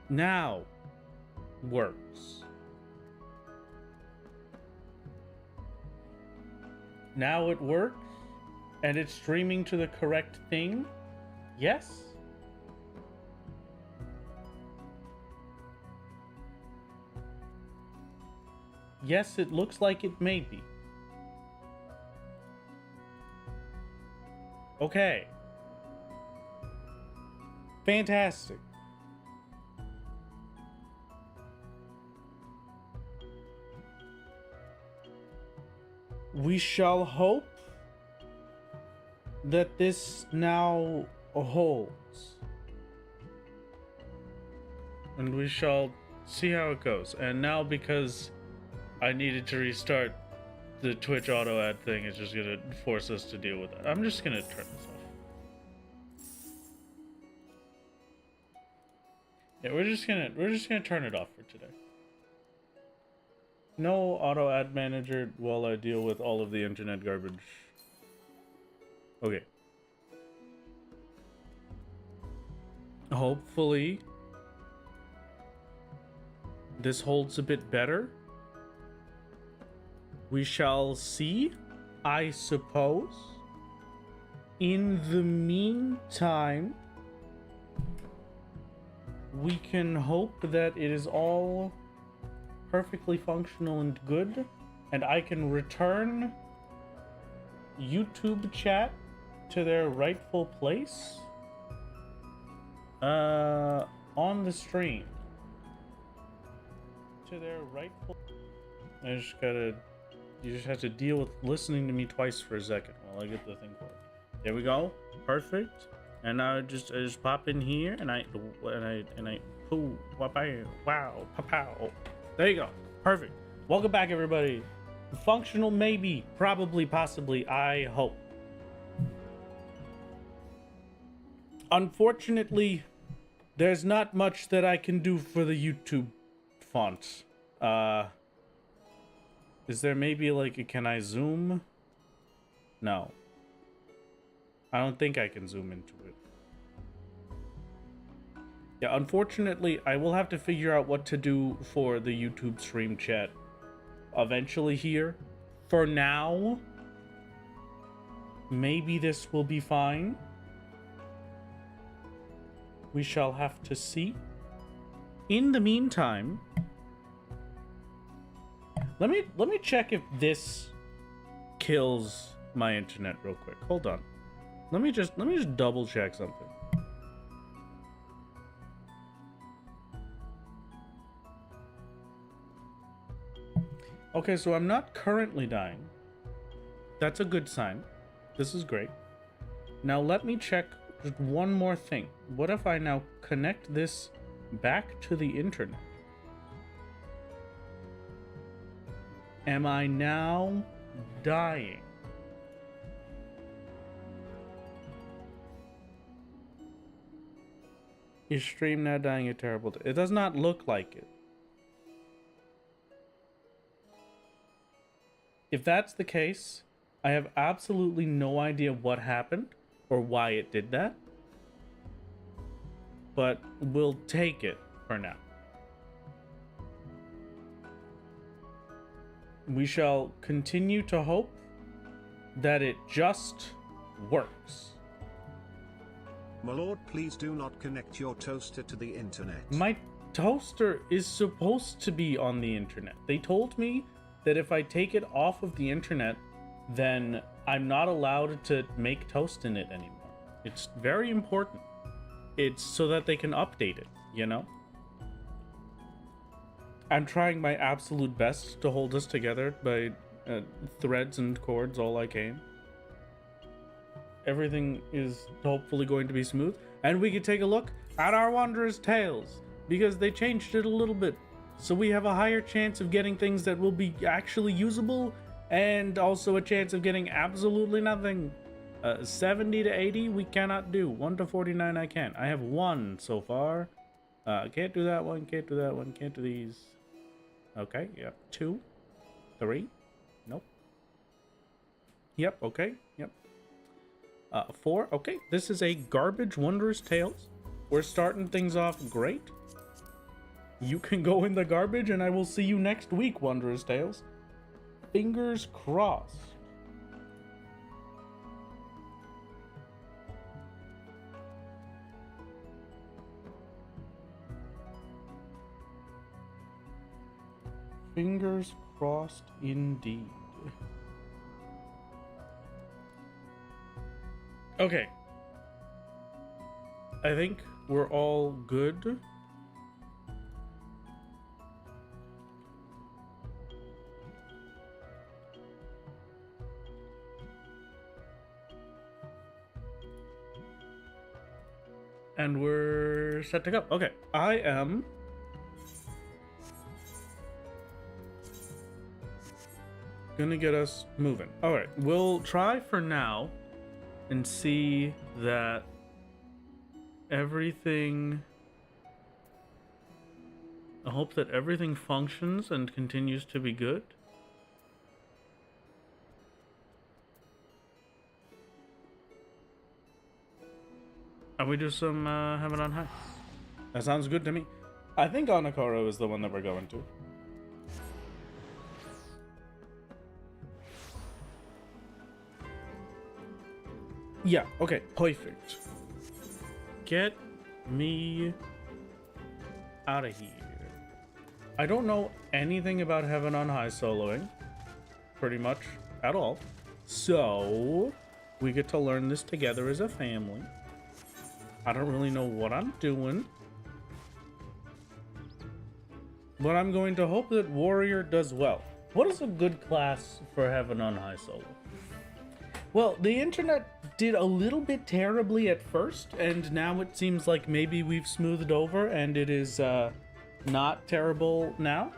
Now works. Now it works, and it's streaming to the correct thing. Yes. Yes, it looks like it may be. Okay. Fantastic. We shall hope that this now holds. And we shall see how it goes. And now, because I needed to restart the Twitch auto ad thing, it's just gonna force us to deal with it. I'm just gonna turn this off. Yeah, we're just gonna turn it off for today. No auto ad manager while I deal with all of the internet garbage. Okay. Hopefully this holds a bit better. We shall see, I suppose. In the meantime, we can hope that it is all perfectly functional and good, and I can return YouTube chat to their rightful place on the stream. To their rightful. You just have to deal with listening to me twice for a second while I get the thing for it. There we go. Perfect. And now I just pop in here and I poo, wow, pow. There you go. Perfect. Welcome back, everybody. Functional, maybe, probably, possibly, I hope. Unfortunately, there's not much that I can do for the YouTube font. Is there maybe like can I zoom? No. I don't think I can zoom into it. Yeah, unfortunately, I will have to figure out what to do for the YouTube stream chat eventually here. For now, maybe this will be fine. We shall have to see. In the meantime, let me check if this kills my internet real quick. Hold on. Let me just double check something. Okay, so I'm not currently dying. That's a good sign. This is great. Now let me check just one more thing. What if I now connect this back to the internet? Am I now dying? Is stream now dying a terrible day? It does not look like it. If that's the case, I have absolutely no idea what happened or why it did that. But we'll take it for now. We shall continue to hope that it just works. My lord, please do not connect your toaster to the internet. My toaster is supposed to be on the internet. They told me that if I take it off of the internet, then I'm not allowed to make toast in it anymore. It's very important. It's so that they can update it, you know? I'm trying my absolute best to hold us together by threads and cords all I can. Everything is hopefully going to be smooth. And we can take a look at our Wanderer's Tales, because they changed it a little bit. So we have a higher chance of getting things that will be actually usable, and also a chance of getting absolutely nothing. 70 to 80 we cannot do. 1 to 49 I can. I have 1 so far. Can't do that one, can't do that one, can't do these. Okay, yep. 2, 3, nope. Yep, okay, yep. 4, okay. This is a garbage Wanderer's Tales. We're starting things off great. You can go in the garbage, and I will see you next week, Wanderer's Tales. Fingers crossed. Fingers crossed indeed. Okay. I think we're all good. And we're set to go. Okay, I am gonna get us moving. All right, we'll try for now and see that everything. I hope that everything functions and continues to be good. And we do some Heaven on High. That sounds good to me. I think Anakoro is the one that we're going to. Yeah, okay, perfect. Get me out of here. I don't know anything about Heaven on High soloing, pretty much at all. So, we get to learn this together as a family. I don't really know what I'm doing, but I'm going to hope that Warrior does well. What is a good class for Heaven on High solo? Well, the internet did a little bit terribly at first, and now it seems like maybe we've smoothed over and it is not terrible now.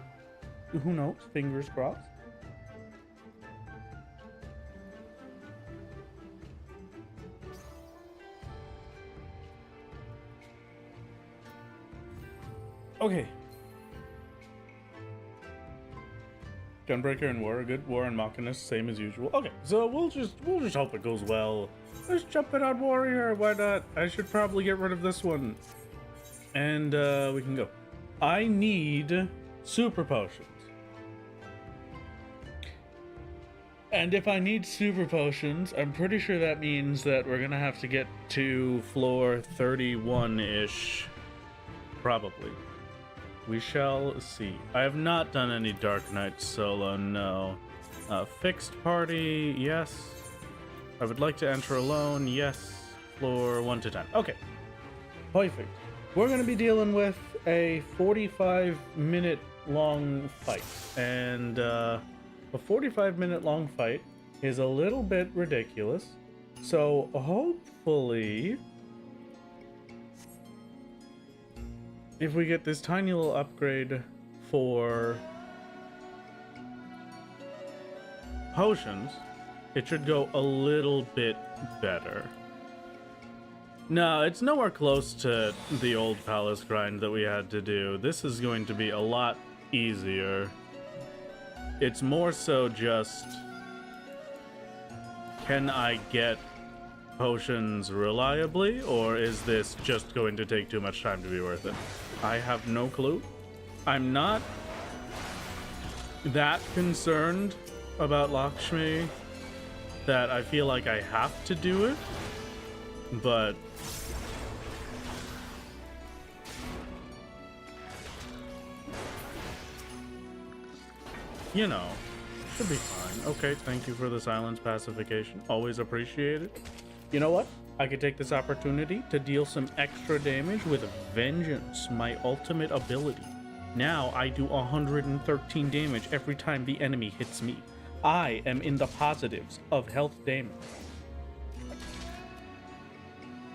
Who knows? Fingers crossed. Okay. Gunbreaker and War are good. War and Machinist, same as usual. Okay, so we'll just hope it goes well. Let's jump in on Warrior. Why not? I should probably get rid of this one, and we can go. I need super potions, and if I need super potions, I'm pretty sure that means that we're gonna have to get to floor 31-ish, probably. We shall see. I have not done any Dark Knight solo, no. Fixed party, yes. I would like to enter alone, yes. Floor 1 to 10. Okay, perfect. We're going to be dealing with a 45-minute long fight. And a 45-minute long fight is a little bit ridiculous. So hopefully, if we get this tiny little upgrade for potions, it should go a little bit better. No, it's nowhere close to the old palace grind that we had to do. This is going to be a lot easier. It's more so just, can I get potions reliably, or is this just going to take too much time to be worth it? I have no clue. I'm not that concerned about Lakshmi that I feel like I have to do it, but you know, should be fine. Okay, thank you for the silence pacification. Always appreciate it. You know what? I could take this opportunity to deal some extra damage with Vengeance, my ultimate ability. Now I do 113 damage every time the enemy hits me. I am in the positives of health damage.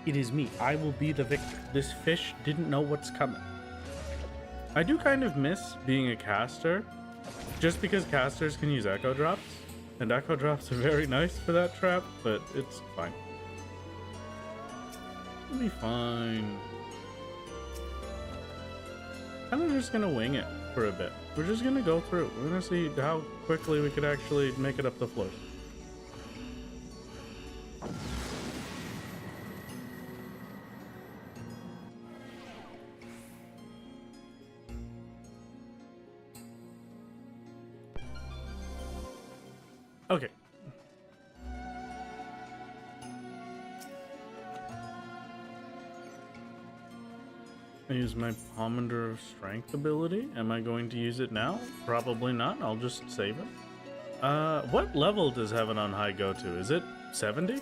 It is me. I will be the victor. This fish didn't know what's coming. I do kind of miss being a caster, just because casters can use echo drops, and echo drops are very nice for that trap, but it's fine. It'll be fine. Kind of just gonna wing it for a bit. We're just gonna go through. We're gonna see how quickly we could actually make it up the floor. Okay. I use my Pomander of Strength ability. Am I going to use it now? Probably not. I'll just save it. What level does Heaven on High go to? Is it 70?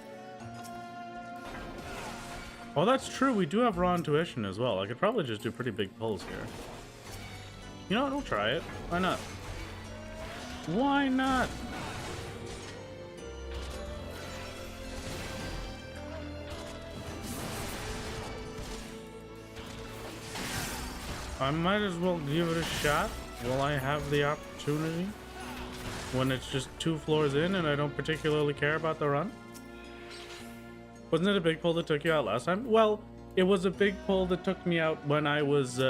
Oh, that's true. We do have raw intuition as well. I could probably just do pretty big pulls here. You know what? We'll try it. Why not? Why not? I might as well give it a shot while I have the opportunity. When it's just 2 floors in and I don't particularly care about the run. Wasn't it a big pull that took you out last time? Well, it was a big pull that took me out when I was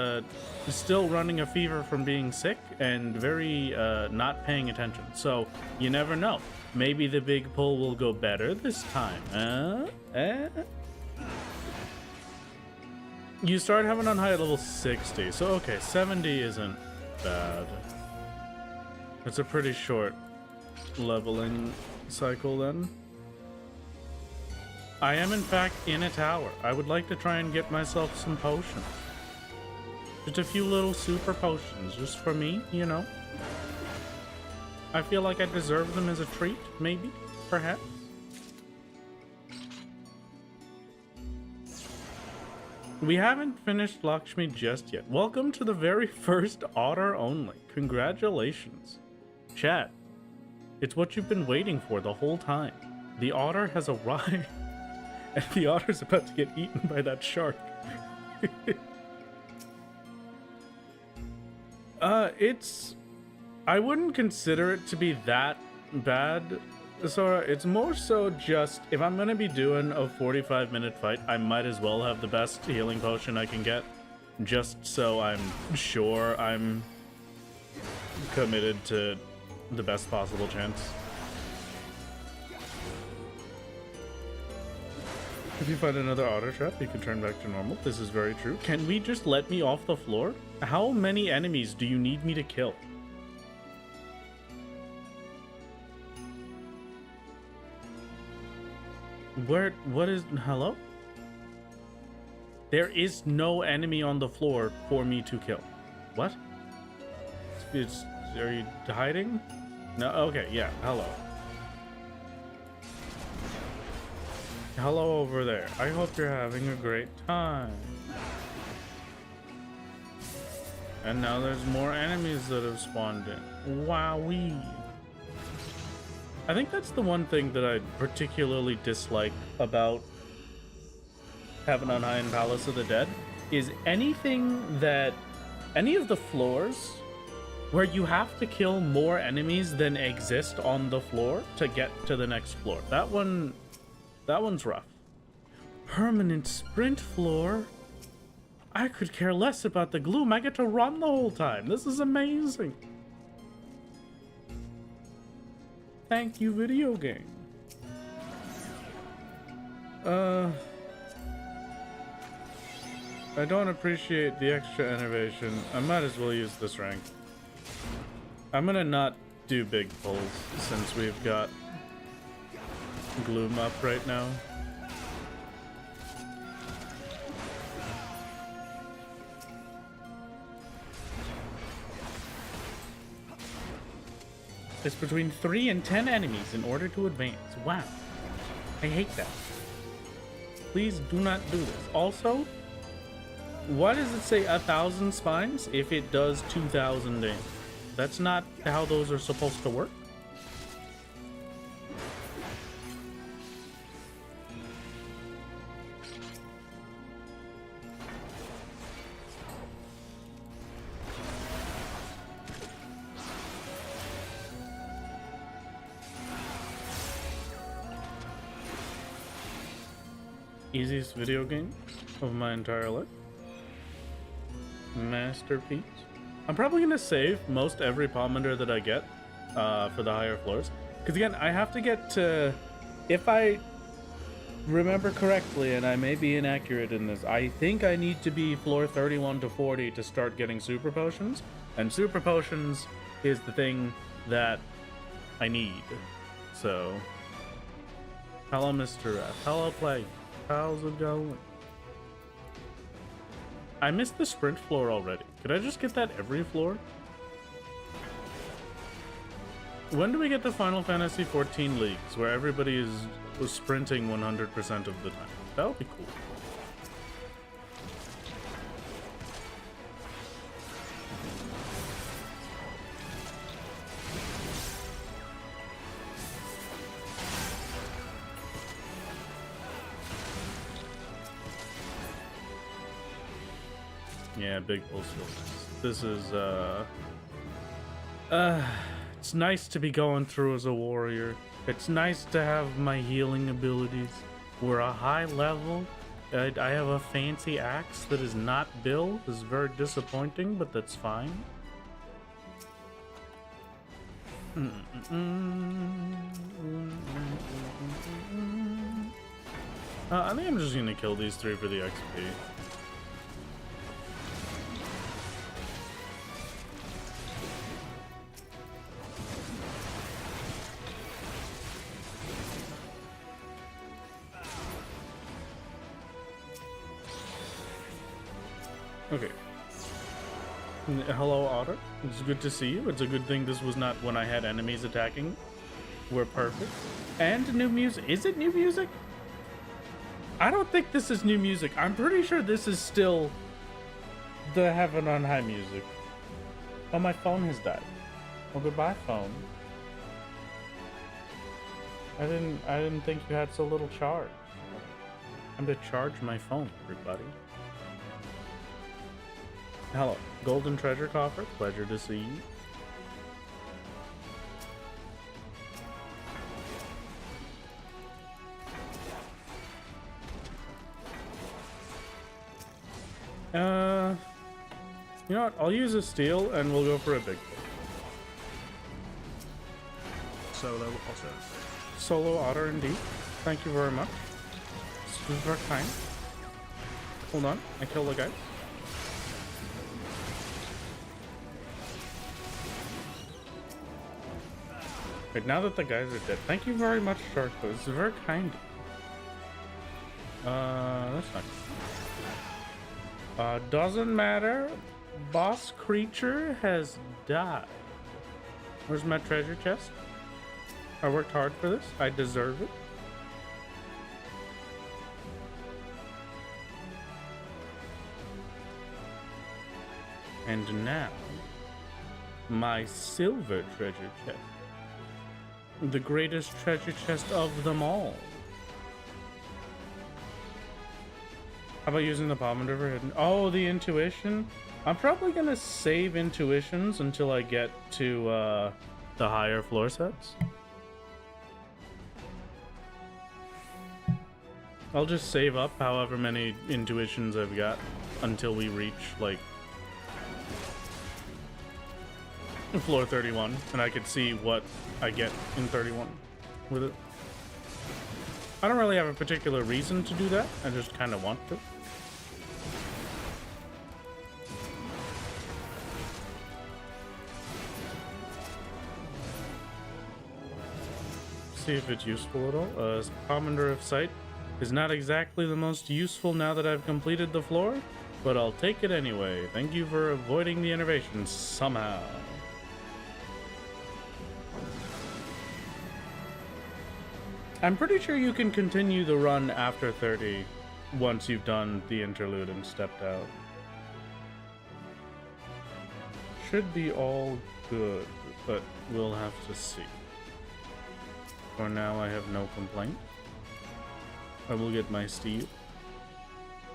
still running a fever from being sick and very not paying attention. So you never know. Maybe the big pull will go better this time. You start Heaven on High at level 60. So okay, 70 isn't bad. It's a pretty short leveling cycle then. I am in fact in a tower. I would like to try and get myself some potions. Just a few little super potions, just for me, you know. I feel like I deserve them as a treat, maybe, perhaps. We haven't finished Lakshmi just yet. Welcome to the very first otter only. Congratulations. Chat, it's what you've been waiting for the whole time. The otter has arrived, and the otter's about to get eaten by that shark. I wouldn't consider it to be that bad, Sora. It's more so just, if I'm gonna be doing a 45-minute fight, I might as well have the best healing potion I can get, just so I'm sure I'm committed to the best possible chance. If you find another otter trap, you can turn back to normal. This is very true. Can we just let me off the floor? How many enemies do you need me to kill? What is, hello? There is no enemy on the floor for me to kill. What? Are you hiding? No, okay, yeah, hello. Hello over there. I hope you're having a great time. And now there's more enemies that have spawned in. Wowee. I think that's the one thing that I particularly dislike about Heaven on High and Palace of the Dead, is anything that, any of the floors where you have to kill more enemies than exist on the floor to get to the next floor. That one's rough. Permanent sprint floor? I could care less about the gloom. I get to run the whole time. This is amazing. Thank you, video game. I don't appreciate the extra innovation. I might as well use this rank. I'm gonna not do big pulls since we've got gloom up right now. It's between 3 and 10 enemies in order to advance. Wow. I hate that. Please do not do this. Also, why does it say 1,000 spines if it does 2,000 damage? That's not how those are supposed to work. Easiest video game of my entire life. Masterpiece. I'm probably gonna save most every Pomander that I get for the higher floors, because again, I have to get to, if I remember correctly, and I may be inaccurate in this, I think I need to be floor 31 to 40 to start getting super potions, and super potions is the thing that I need. So, hello, Mr. F. Hello, Play. How's it going? I missed the sprint floor already. Could I just get that every floor? When do we get the Final Fantasy 14 leagues where everybody was sprinting 100% of the time? That would be cool. Yeah, big pulse filters. This is, it's nice to be going through as a warrior. It's nice to have my healing abilities. We're a high level. I have a fancy axe that is not Bill. This is very disappointing, but that's fine. I think I'm just gonna kill these three for the XP. Okay. Hello, Otter. It's good to see you. It's a good thing this was not when I had enemies attacking. We're perfect. And new music. Is it new music? I don't think this is new music. I'm pretty sure this is still the Heaven on High music. Oh, my phone has died. Well, goodbye, phone. I didn't think you had so little charge. I'm to charge my phone, everybody. Hello, Golden Treasure Coffer. Pleasure to see you. You know what? I'll use a steel and we'll go for a big one. Solo Otter. Solo Otter, indeed. Thank you very much. This was very kind. Hold on, I killed the guy. Right, now that the guys are dead, thank you very much, Sharko. It's very kind. That's not. Doesn't matter. Boss creature has died. Where's my treasure chest? I worked hard for this. I deserve it. And now, my silver treasure chest. The greatest treasure chest of them all. How about using the pomander for hidden? Oh, the intuition? I'm probably gonna save intuitions until I get to the higher floor sets. I'll just save up however many intuitions I've got until we reach, like, floor 31, and I could see what I get in 31 with it. I don't really have a particular reason to do that, I just kind of want to. See if it's useful at all. Commander of Sight is not exactly the most useful now that I've completed the floor, but I'll take it anyway. Thank you for avoiding the innervation somehow. I'm pretty sure you can continue the run after 30 once you've done the interlude and stepped out. Should be all good, but we'll have to see. For now, I have no complaint. I will get my steel.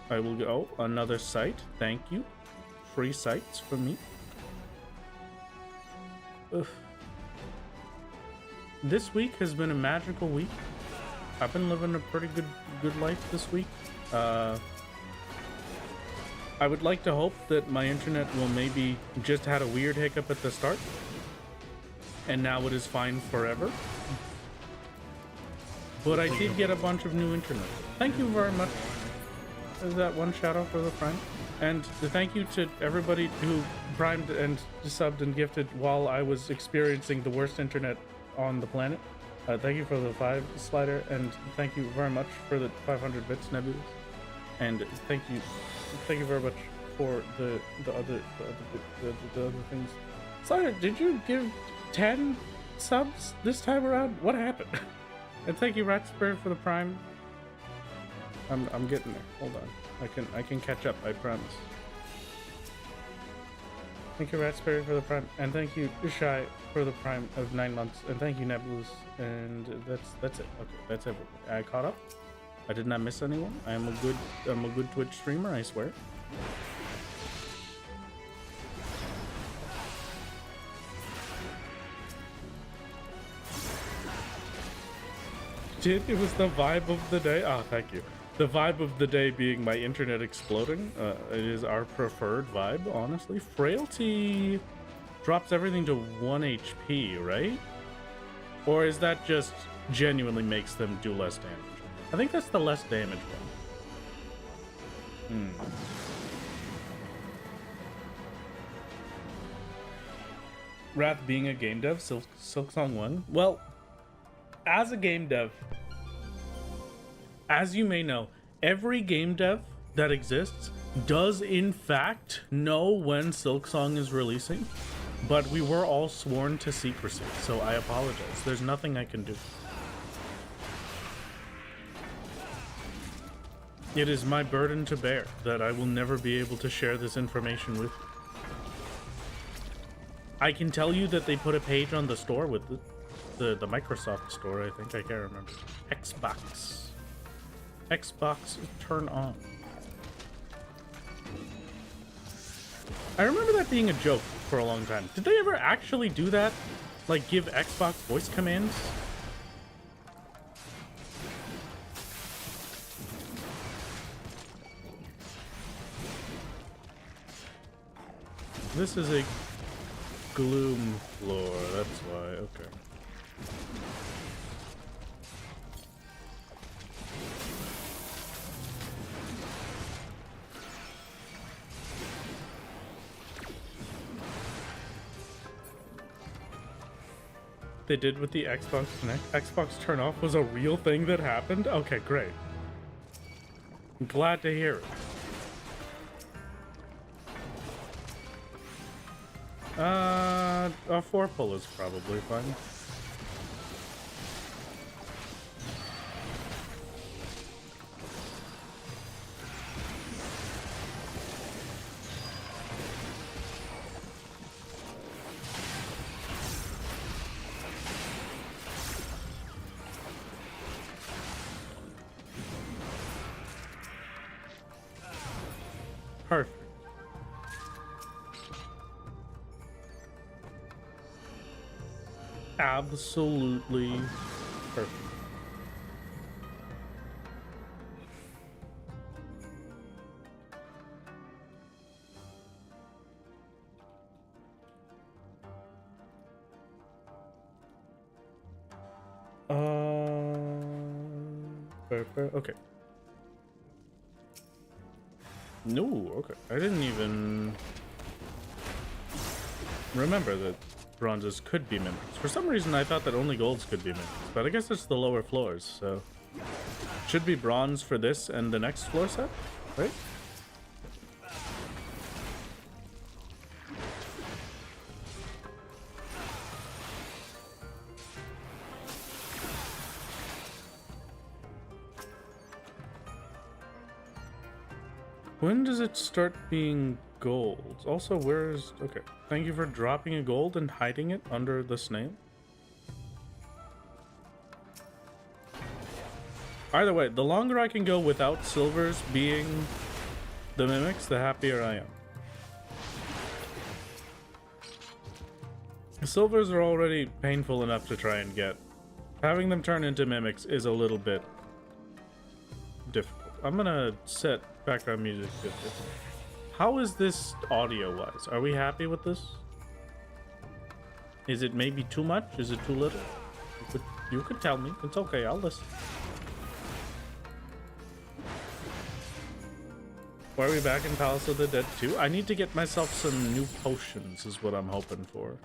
I will go. Oh, another site. Thank you. Free sites for me. Ugh. This week has been a magical week. I've been living a pretty good life this week. I would like to hope that my internet will maybe just had a weird hiccup at the start, and now it is fine forever. But I did get a bunch of new internet. Thank you very much. Is that one shout out for the friend? And thank you to everybody who primed and subbed and gifted while I was experiencing the worst internet on the planet. Thank you for the 5 slider, and thank you very much for the 500 bits, Nebulous. And thank you very much for the other things. Slider, did you give 10 subs this time around? What happened? And thank you, Ratsbury, for the Prime. I'm getting there. Hold on. I can catch up, I promise. Thank you, Ratsbury, for the Prime, and thank you, Shy, for the Prime of 9 months, and thank you, Nebulous, and that's it. Okay, that's everything. I caught up. I did not miss anyone. I'm a good Twitch streamer, I swear. It was the vibe of the day. Ah, thank you. The vibe of the day being my internet exploding. It is our preferred vibe, honestly. Frailty drops everything to 1 HP, right? Or is that just genuinely makes them do less damage? I think that's the less damage one. Wrath being a game dev, Silksong 1. Well, as a game dev, as you may know, every game dev that exists does in fact know when Silksong is releasing, but we were all sworn to secrecy, so I apologize. There's nothing I can do. It is my burden to bear that I will never be able to share this information with you. I can tell you that they put a page on the store with the Microsoft store, I think. I can't remember. Xbox turn on. I remember that being a joke for a long time. Did they ever actually do that? Like give Xbox voice commands? This is a gloom floor, that's why, okay. They did with the Xbox Connect. Xbox turn off was a real thing that happened? Okay, great. I'm glad to hear it. A 4-pull is probably fine. Perfect. Absolutely perfect. Perfect. Okay. No, okay. I didn't even remember that bronzes could be mimics. For some reason, I thought that only golds could be mimics, but I guess it's the lower floors, so should be bronze for this and the next floor set, right? When does it start being gold? Also, where's... Okay. Thank you for dropping a gold and hiding it under the snail. Either way, the longer I can go without silvers being the mimics, the happier I am. The silvers are already painful enough to try and get. Having them turn into mimics is a little bit difficult. I'm gonna set background music 50. How is this audio-wise? Are we happy with this? Is it maybe too much? Is it too little? You could tell me. It's okay, I'll listen. Why are we back in Palace of the Dead 2? I need to get myself some new potions is what I'm hoping for.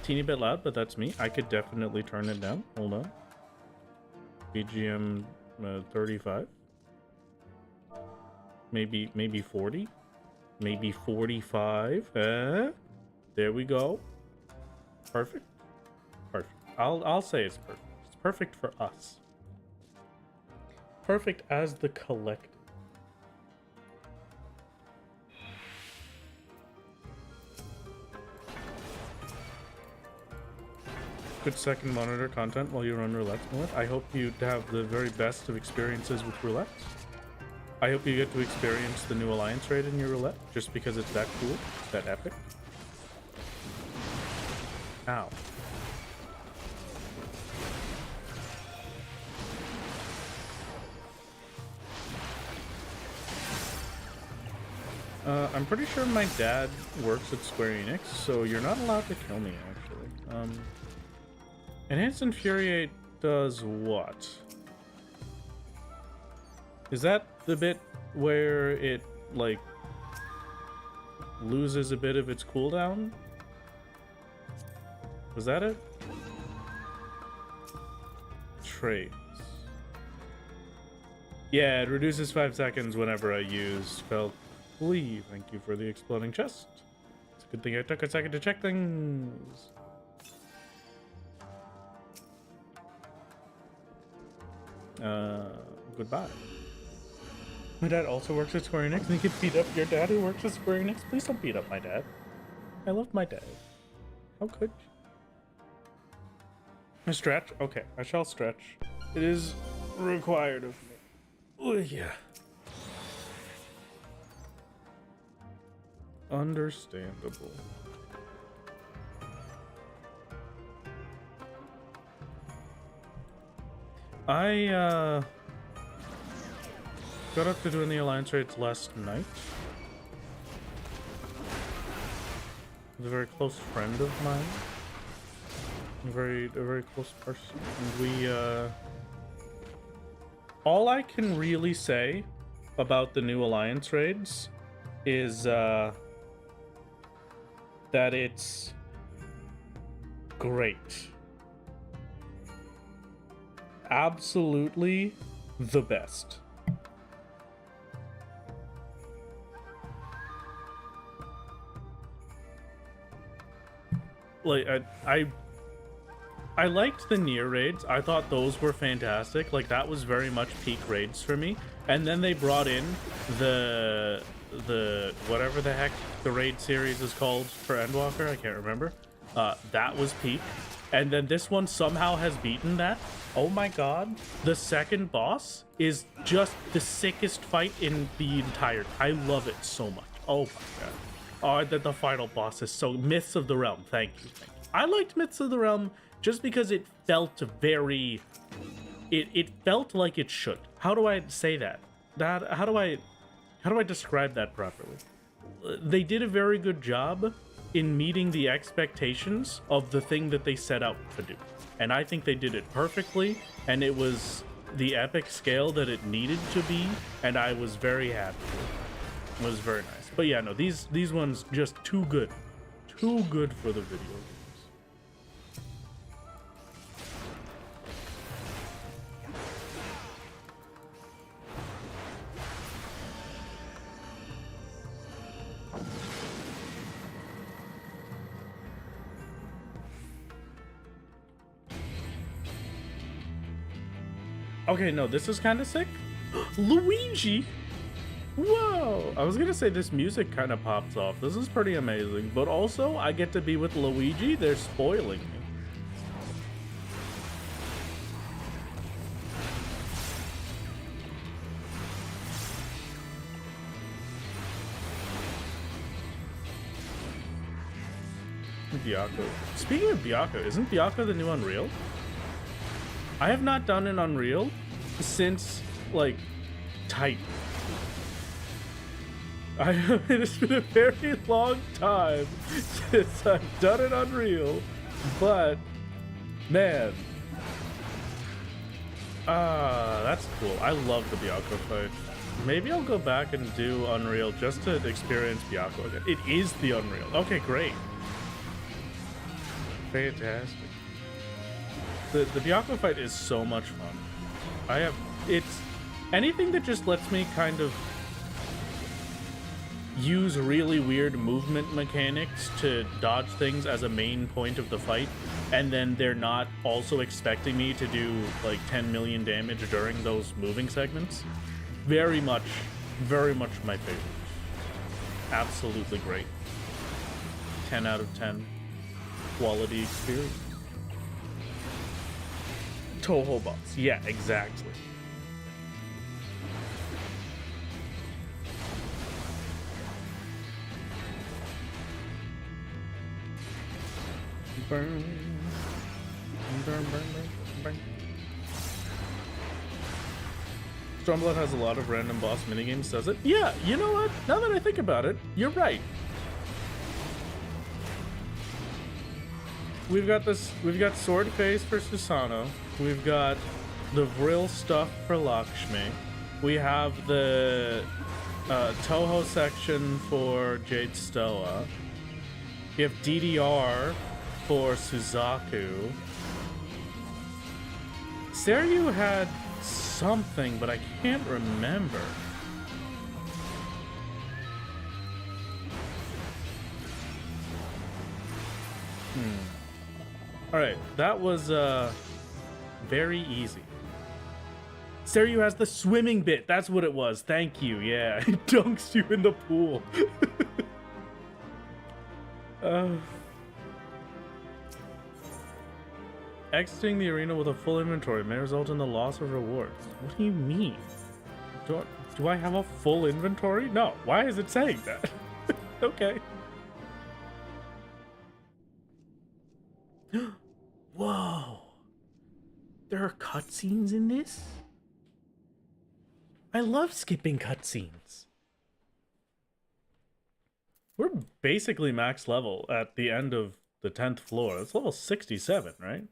teeny bit loud, but that's me. I could definitely turn it down. Hold on. BGM 35. Maybe 40. Maybe 45. There we go. Perfect. Perfect. I'll say it's perfect. It's perfect for us. Perfect as the collective. Good second monitor content while you run roulette. I hope you have the very best of experiences with roulette. I hope you get to experience the new alliance raid in your roulette, just because it's that cool, it's that epic. Ow. I'm pretty sure my dad works at Square Enix, so you're not allowed to kill me, actually. Enhance Infuriate does what? Is that the bit where it, like, loses a bit of its cooldown? Was that it? Traits. Yeah, it reduces 5 seconds whenever I use spell Flee. Thank you for the exploding chest. It's a good thing I took a second to check things. Goodbye. My dad also works at Square Enix, and he can beat up your dad who works at Square Enix. Please don't beat up my dad. I love my dad. How could you? A stretch? Okay, I shall stretch. It is required of me. Oh, yeah. Understandable. I got up to doing the alliance raids last night with a very close friend of mine, a very close person, and we all I can really say about the new alliance raids is that it's great. Absolutely the best. Like I liked the near raids. I thought those were fantastic. Like that was very much peak raids for me. And then they brought in the whatever the heck the raid series is called for Endwalker, I can't remember. That was peak. And then this one somehow has beaten that. Oh my god. The second boss is just the sickest fight in the entire... I love it so much. Oh my god. Oh, the final boss is so... Myths of the Realm. Thank you. I liked Myths of the Realm just because it felt very... It felt like it should. How do I say that? How do I describe that properly? They did a very good job in meeting the expectations of the thing that they set out to do. And I think they did it perfectly, and it was the epic scale that it needed to be, and I was very happy. It was very nice. But yeah, no, these ones just too good. Too good for the video games. Okay, no, this is kind of sick. Luigi! Whoa! I was gonna say this music kind of pops off. This is pretty amazing. But also, I get to be with Luigi. They're spoiling me. Biako. Speaking of Biako, isn't Biako the new Unreal? I have not done an Unreal since, like, Titan. It's been a very long time since I've done an Unreal, but, man. That's cool. I love the Biako fight. Maybe I'll go back and do Unreal just to experience Biako again. It is the Unreal. Okay, great. fantastic. The Byakuya fight is so much fun. It's anything that just lets me kind of use really weird movement mechanics to dodge things as a main point of the fight, and then they're not also expecting me to do like 10 million damage during those moving segments. Very much my favorite. Absolutely great. 10 out of 10 quality experience. Toho boss. Yeah, exactly. Burn. Burn, burn, burn, burn. Stormblood has a lot of random boss minigames, does it? Yeah, you know what? Now that I think about it, you're right. We've got Sword Face for Susanoo. We've got the Vril stuff for Lakshmi. We have the Toho section for Jade Stoa. We have DDR for Suzaku. Seryu had something, but I can't remember. Alright, that was very easy. Seryu has the swimming bit. That's what it was. Thank you. Yeah, it dunks you in the pool. Exiting the arena with a full inventory may result in the loss of rewards. What do you mean? Do I have a full inventory? No. Why is it saying that? Okay. Whoa. There are cutscenes in this? I love skipping cutscenes. We're basically max level at the end of the 10th floor. That's level 67, right?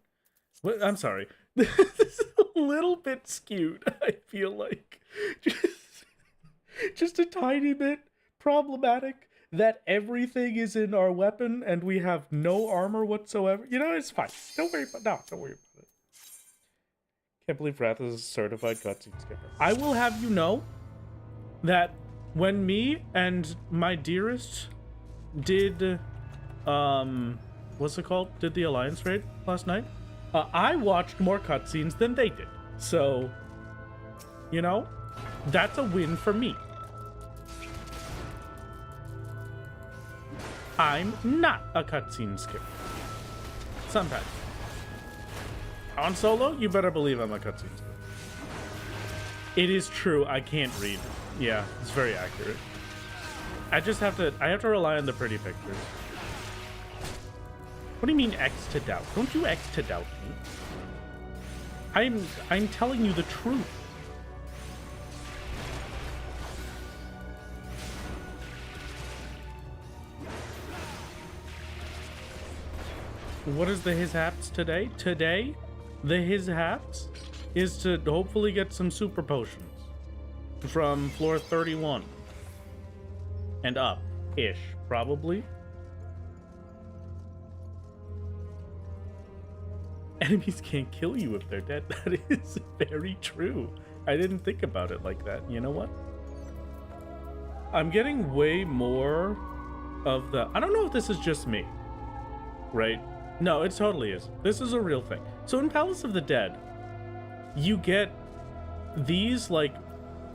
What? I'm sorry. This is a little bit skewed, I feel like. Just a tiny bit problematic that everything is in our weapon and we have no armor whatsoever. You know, it's fine. Don't worry about it. Can't believe Wrath is a certified cutscene skipper. I will have you know that when me and my dearest did, what's it called? Did the Alliance raid last night? I watched more cutscenes than they did. So, you know, that's a win for me. I'm not a cutscene skipper. Sometimes. On solo, you better believe I'm a cutscene skipper. It is true, I can't read. Yeah, it's very accurate. I have to rely on the pretty pictures. What do you mean X to doubt? Don't you X to doubt me. I'm telling you the truth. What is the his haps today? Today, the his haps is to hopefully get some super potions from floor 31 and up-ish, probably. Enemies can't kill you if they're dead. That is very true. I didn't think about it like that. You know what? I'm getting way more of the... I don't know if this is just me, right? No, it totally is. This is a real thing. So in Palace of the Dead, you get these, like,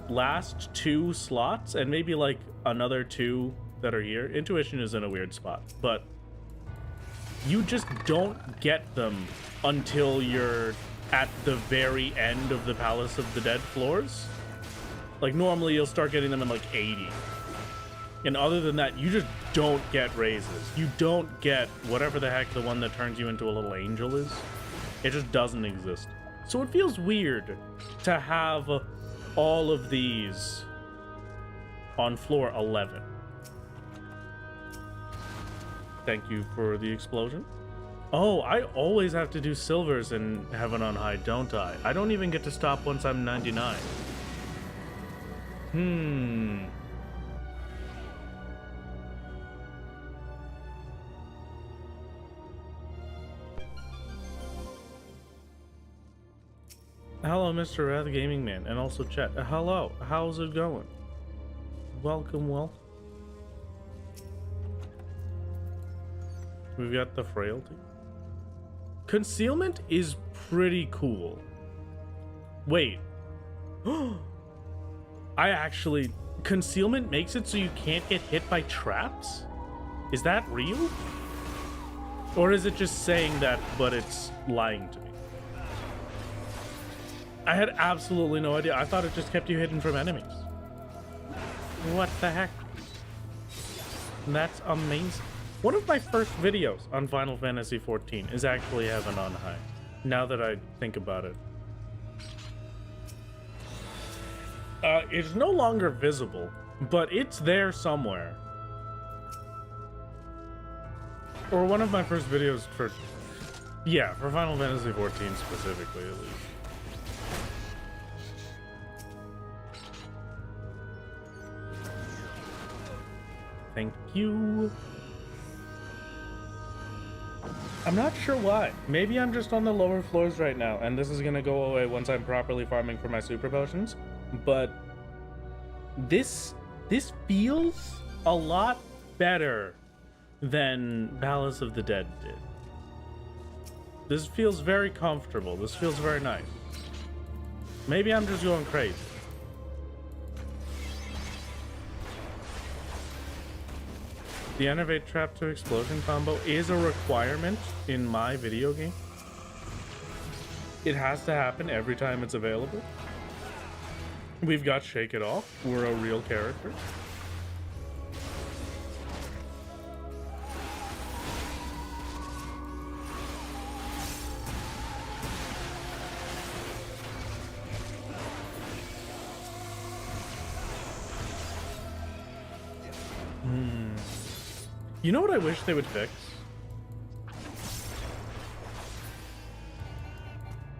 last 2 slots and maybe, like, another 2 that are here. Intuition is in a weird spot, but you just don't get them until you're at the very end of the Palace of the Dead floors. Like, normally you'll start getting them in, like, 80. And other than that, you just don't get raises. You don't get whatever the heck the one that turns you into a little angel is. It just doesn't exist. So it feels weird to have all of these on floor 11. Thank you for the explosion. Oh, I always have to do silvers in Heaven on High, don't I? I don't even get to stop once I'm 99. Hello, Mr. Wrath Gaming Man, and also chat. Hello, how's it going? Welcome, welcome. We've got the frailty. Concealment is pretty cool. Wait. Concealment makes it so you can't get hit by traps? Is that real? Or is it just saying that, but it's lying to me? I had absolutely no idea. I thought it just kept you hidden from enemies. What the heck? That's amazing. One of my first videos on Final Fantasy XIV is actually Heaven on High, now that I think about it. It's no longer visible, but it's there somewhere. Or one of my first videos for Final Fantasy XIV specifically, at least. Thank you. I'm not sure why. Maybe I'm just on the lower floors right now, and this is gonna go away once I'm properly farming for my super potions. But this feels a lot better than Palace of the Dead did. This feels very comfortable. This feels very nice. Maybe I'm just going crazy. The Enervate Trap to Explosion combo is a requirement in my video game. It has to happen every time it's available. We've got Shake It Off. We're a real character. You know what I wish they would fix?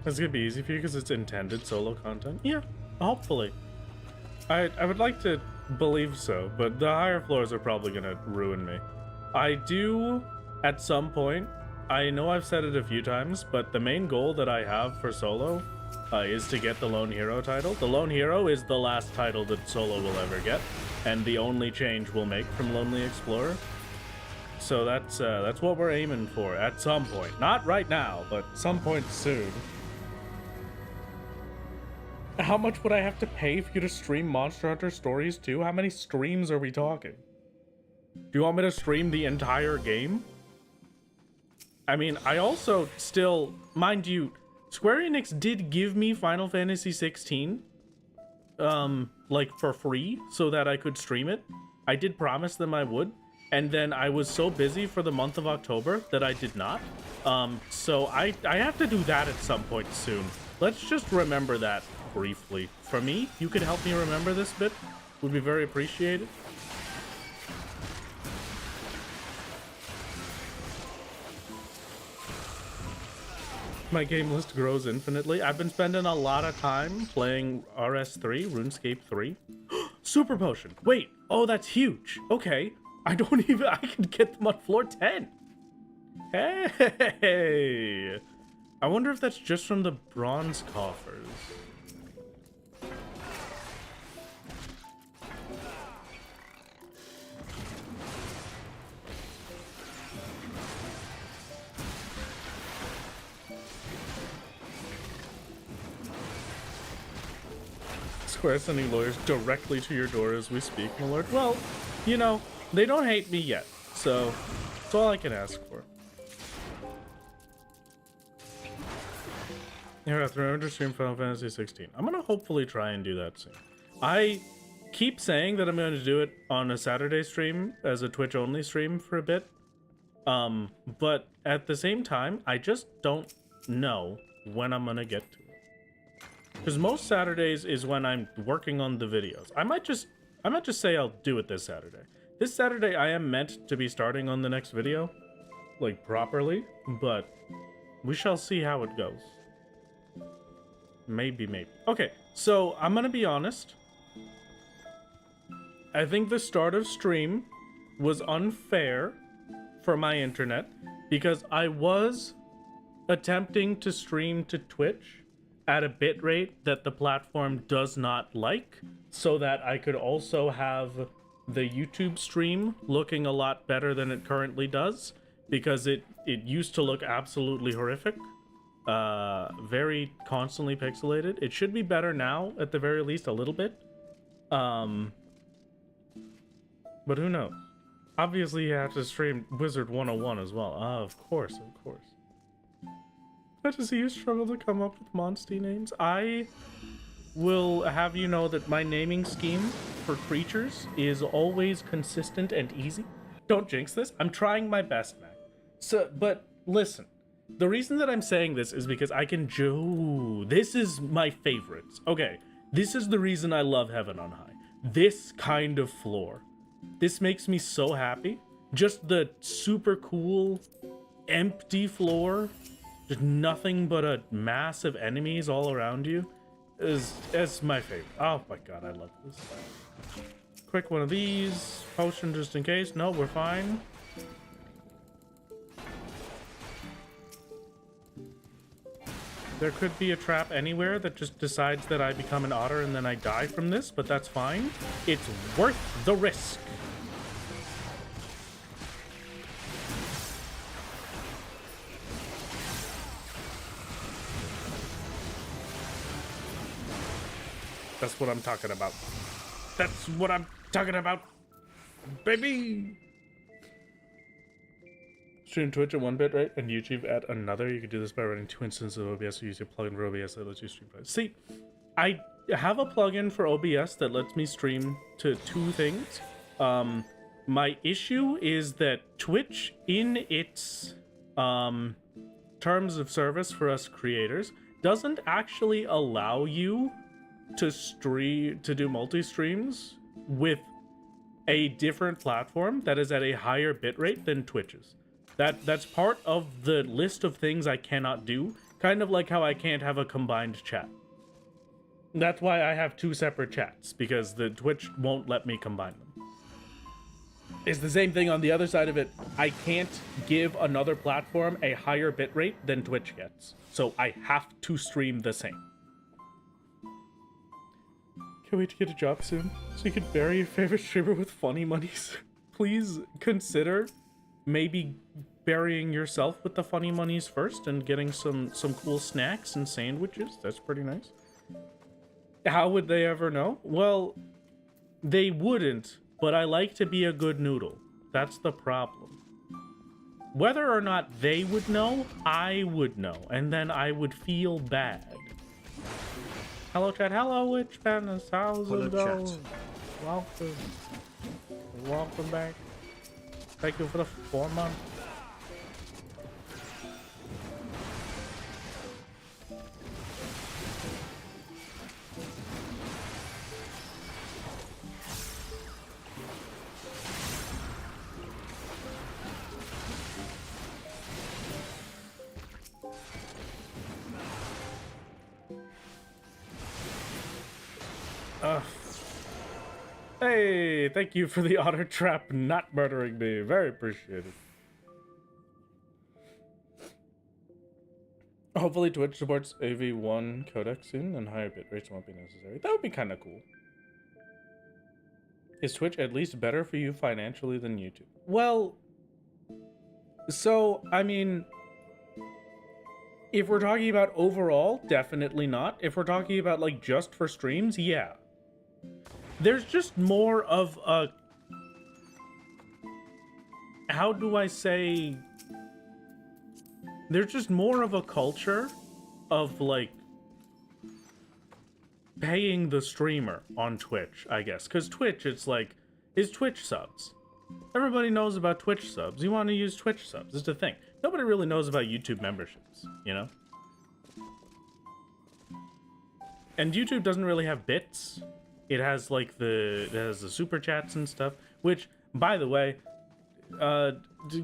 It's gonna be easy for you because it's intended solo content. Yeah, hopefully. I would like to believe so, but the higher floors are probably gonna ruin me. I do, at some point, I know I've said it a few times, but the main goal that I have for solo is to get the Lone Hero title. The Lone Hero is the last title that solo will ever get, and the only change we'll make from Lonely Explorer. So that's what we're aiming for at some point. Not right now, but some point soon. How much would I have to pay for you to stream Monster Hunter Stories 2? How many streams are we talking? Do you want me to stream the entire game? I mean, I also still, mind you, Square Enix did give me Final Fantasy 16, like for free so that I could stream it. I did promise them I would. And then I was so busy for the month of October that I did not. So I have to do that at some point soon. Let's just remember that briefly. For me, you could help me remember this bit. Would be very appreciated. My game list grows infinitely. I've been spending a lot of time playing RS3, RuneScape 3. Super Potion. Wait. Oh, that's huge. Okay. I can get them on floor 10. Hey! I wonder if that's just from the bronze coffers. Square sending lawyers directly to your door as we speak, my lord. Well, you know, they don't hate me yet, so that's all I can ask for. You have to remember to stream Final Fantasy 16. I'm gonna hopefully try and do that soon. I keep saying that I'm going to do it on a Saturday stream as a Twitch only stream for a bit. But at the same time, I just don't know when I'm gonna get to it. Because most Saturdays is when I'm working on the videos. I might just say I'll do it this Saturday. This Saturday, I am meant to be starting on the next video, like, properly, but we shall see how it goes. Maybe. Okay, so I'm gonna be honest. I think the start of stream was unfair for my internet because I was attempting to stream to Twitch at a bit rate that the platform does not like, so that I could also have the YouTube stream looking a lot better than it currently does, because it used to look absolutely horrific, very constantly pixelated. It should be better now, at the very least, a little bit. But who knows? Obviously, you have to stream Wizard 101 as well. Of course, of course. Glad to see you struggle to come up with Monsty names. I will have you know that my naming scheme for creatures is always consistent and easy. Don't jinx this. I'm trying my best, Mac. So, but listen, the reason that I'm saying this is because I can this is my favorites. Okay, this is the reason I love Heaven on High. This kind of floor. This makes me so happy. Just the super cool, empty floor. Just nothing but a mass of enemies all around you is my favorite. Oh my god, I love this. Quick one of these. Potion just in case. No, we're fine. There could be a trap anywhere that just decides that I become an otter and then I die from this, but that's fine. It's worth the risk. That's what I'm talking about. That's what I'm talking about, baby. Stream Twitch at 1 bit, right? And YouTube at another. You could do this by running 2 instances of OBS or use your plugin for OBS that lets you stream. See, I have a plugin for OBS that lets me stream to 2 things. My issue is that Twitch, in its terms of service for us creators, doesn't actually allow you to do multi-streams with a different platform that is at a higher bitrate than Twitch's. That's part of the list of things I cannot do, kind of like how I can't have a combined chat. That's why I have 2 separate chats, because the Twitch won't let me combine them. It's the same thing on the other side of it. I can't give another platform a higher bitrate than Twitch gets, so I have to stream the same. Can't wait to get a job soon, so you can bury your favorite streamer with funny monies. Please consider maybe burying yourself with the funny monies first and getting some cool snacks and sandwiches. That's pretty nice. How would they ever know? Well, they wouldn't, but I like to be a good noodle. That's the problem. Whether or not they would know, I would know, and then I would feel bad. Hello chat, hello Witch Madness, how's it going? Welcome. Welcome back. Thank you for the 4 months. Hey, thank you for the otter trap not murdering me. Very appreciated. Hopefully Twitch supports AV1 codec soon and higher bit rates won't be necessary. That would be kind of cool. Is Twitch at least better for you financially than YouTube? Well, so, I mean, if we're talking about overall, definitely not. If we're talking about like just for streams, yeah. There's just more of a, how do I say, there's just more of a culture of like paying the streamer on Twitch, I guess. Because Twitch, it's like, is Twitch subs. Everybody knows about Twitch subs. You want to use Twitch subs, it's the thing. Nobody really knows about YouTube memberships, you know? And YouTube doesn't really have bits. It has like it has the super chats and stuff, which, by the way,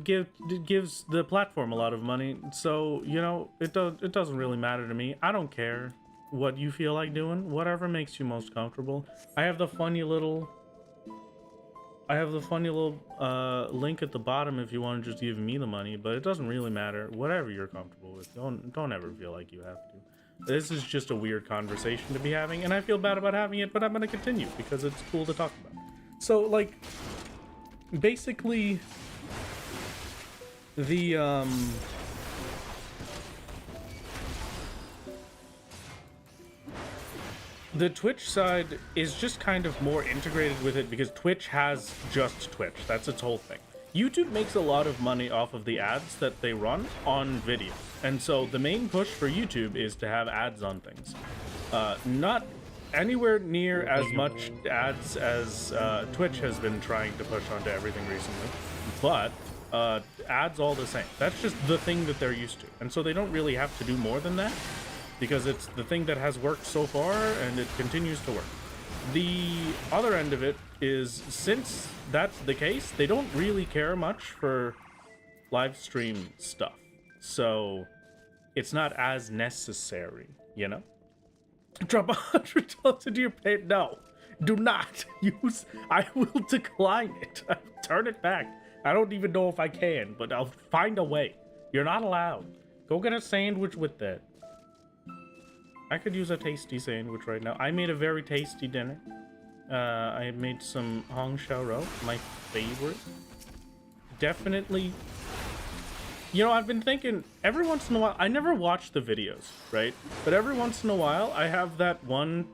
gives the platform a lot of money. So, you know, it doesn't really matter to me. I don't care what you feel like doing, whatever makes you most comfortable. I have the funny little link at the bottom if you want to just give me the money, but it doesn't really matter. Whatever you're comfortable with. Don't ever feel like you have to. This is just a weird conversation to be having, and I feel bad about having it, but I'm gonna continue because it's cool to talk about. So, like, basically, the Twitch side is just kind of more integrated with it because Twitch has just Twitch. That's its whole thing. YouTube makes a lot of money off of the ads that they run on video. And so the main push for YouTube is to have ads on things. Not anywhere near as much ads as Twitch has been trying to push onto everything recently. But ads all the same. That's just the thing that they're used to. And so they don't really have to do more than that, because it's the thing that has worked so far and it continues to work. The other end of it is, since that's the case, they don't really care much for live stream stuff. So it's not as necessary, you know? Drop $100 into your pay. No, do not use. I will decline it. I'll turn it back. I don't even know if I can, but I'll find a way. You're not allowed. Go get a sandwich with that. I could use a tasty sandwich right now. I made a very tasty dinner. I made some Hong Shao Rou, my favorite. Definitely. You know, I've been thinking, every once in a while, I never watch the videos, right? But every once in a while, I have that one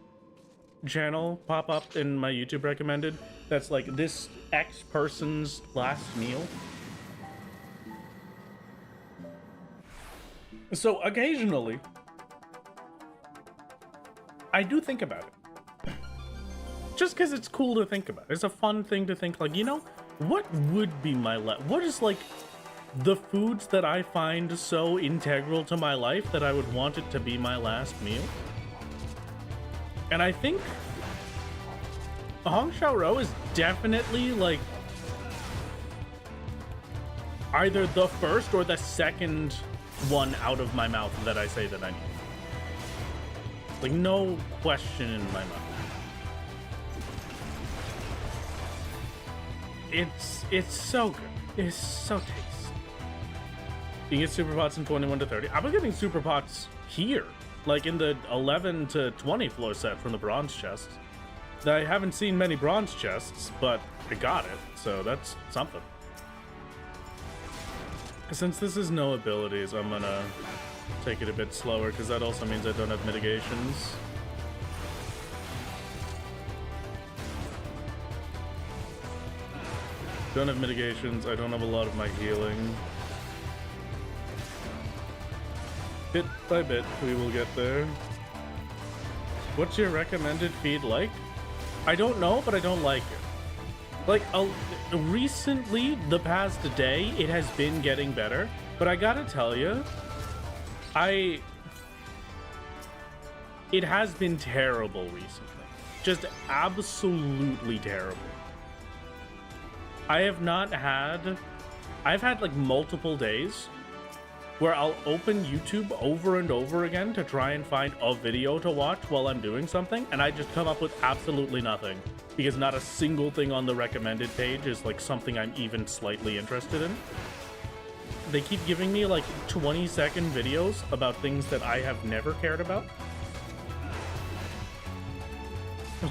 channel pop up in my YouTube recommended that's like this X person's last meal. So occasionally, I do think about it. Just because it's cool to think about. It's a fun thing to think, like, you know, what would be my what is, like, the foods that I find so integral to my life that I would want it to be my last meal? And I think Hong Shao Rou is definitely, like, either the first or the second one out of my mouth that I say that I need. Like, no question in my mind. It's so good. It's so tasty. You get super pots in 21 to 30. I've been getting super pots here, like in the 11 to 20 floor set from the bronze chests. I haven't seen many bronze chests, but I got it, so that's something. Since this is no abilities, I'm gonna take it a bit slower, because that also means I don't have mitigations. Don't have mitigations, I don't have a lot of my healing. Bit by bit, we will get there. What's your recommended feed like? I don't know, but I don't like it. Like, recently, the past day, it has been getting better, but I gotta tell you, it has been terrible recently. Just absolutely terrible. I've had like multiple days where I'll open YouTube over and over again to try and find a video to watch while I'm doing something, and I just come up with absolutely nothing, because not a single thing on the recommended page is like something I'm even slightly interested in. They keep giving me like 20-second videos about things that I have never cared about.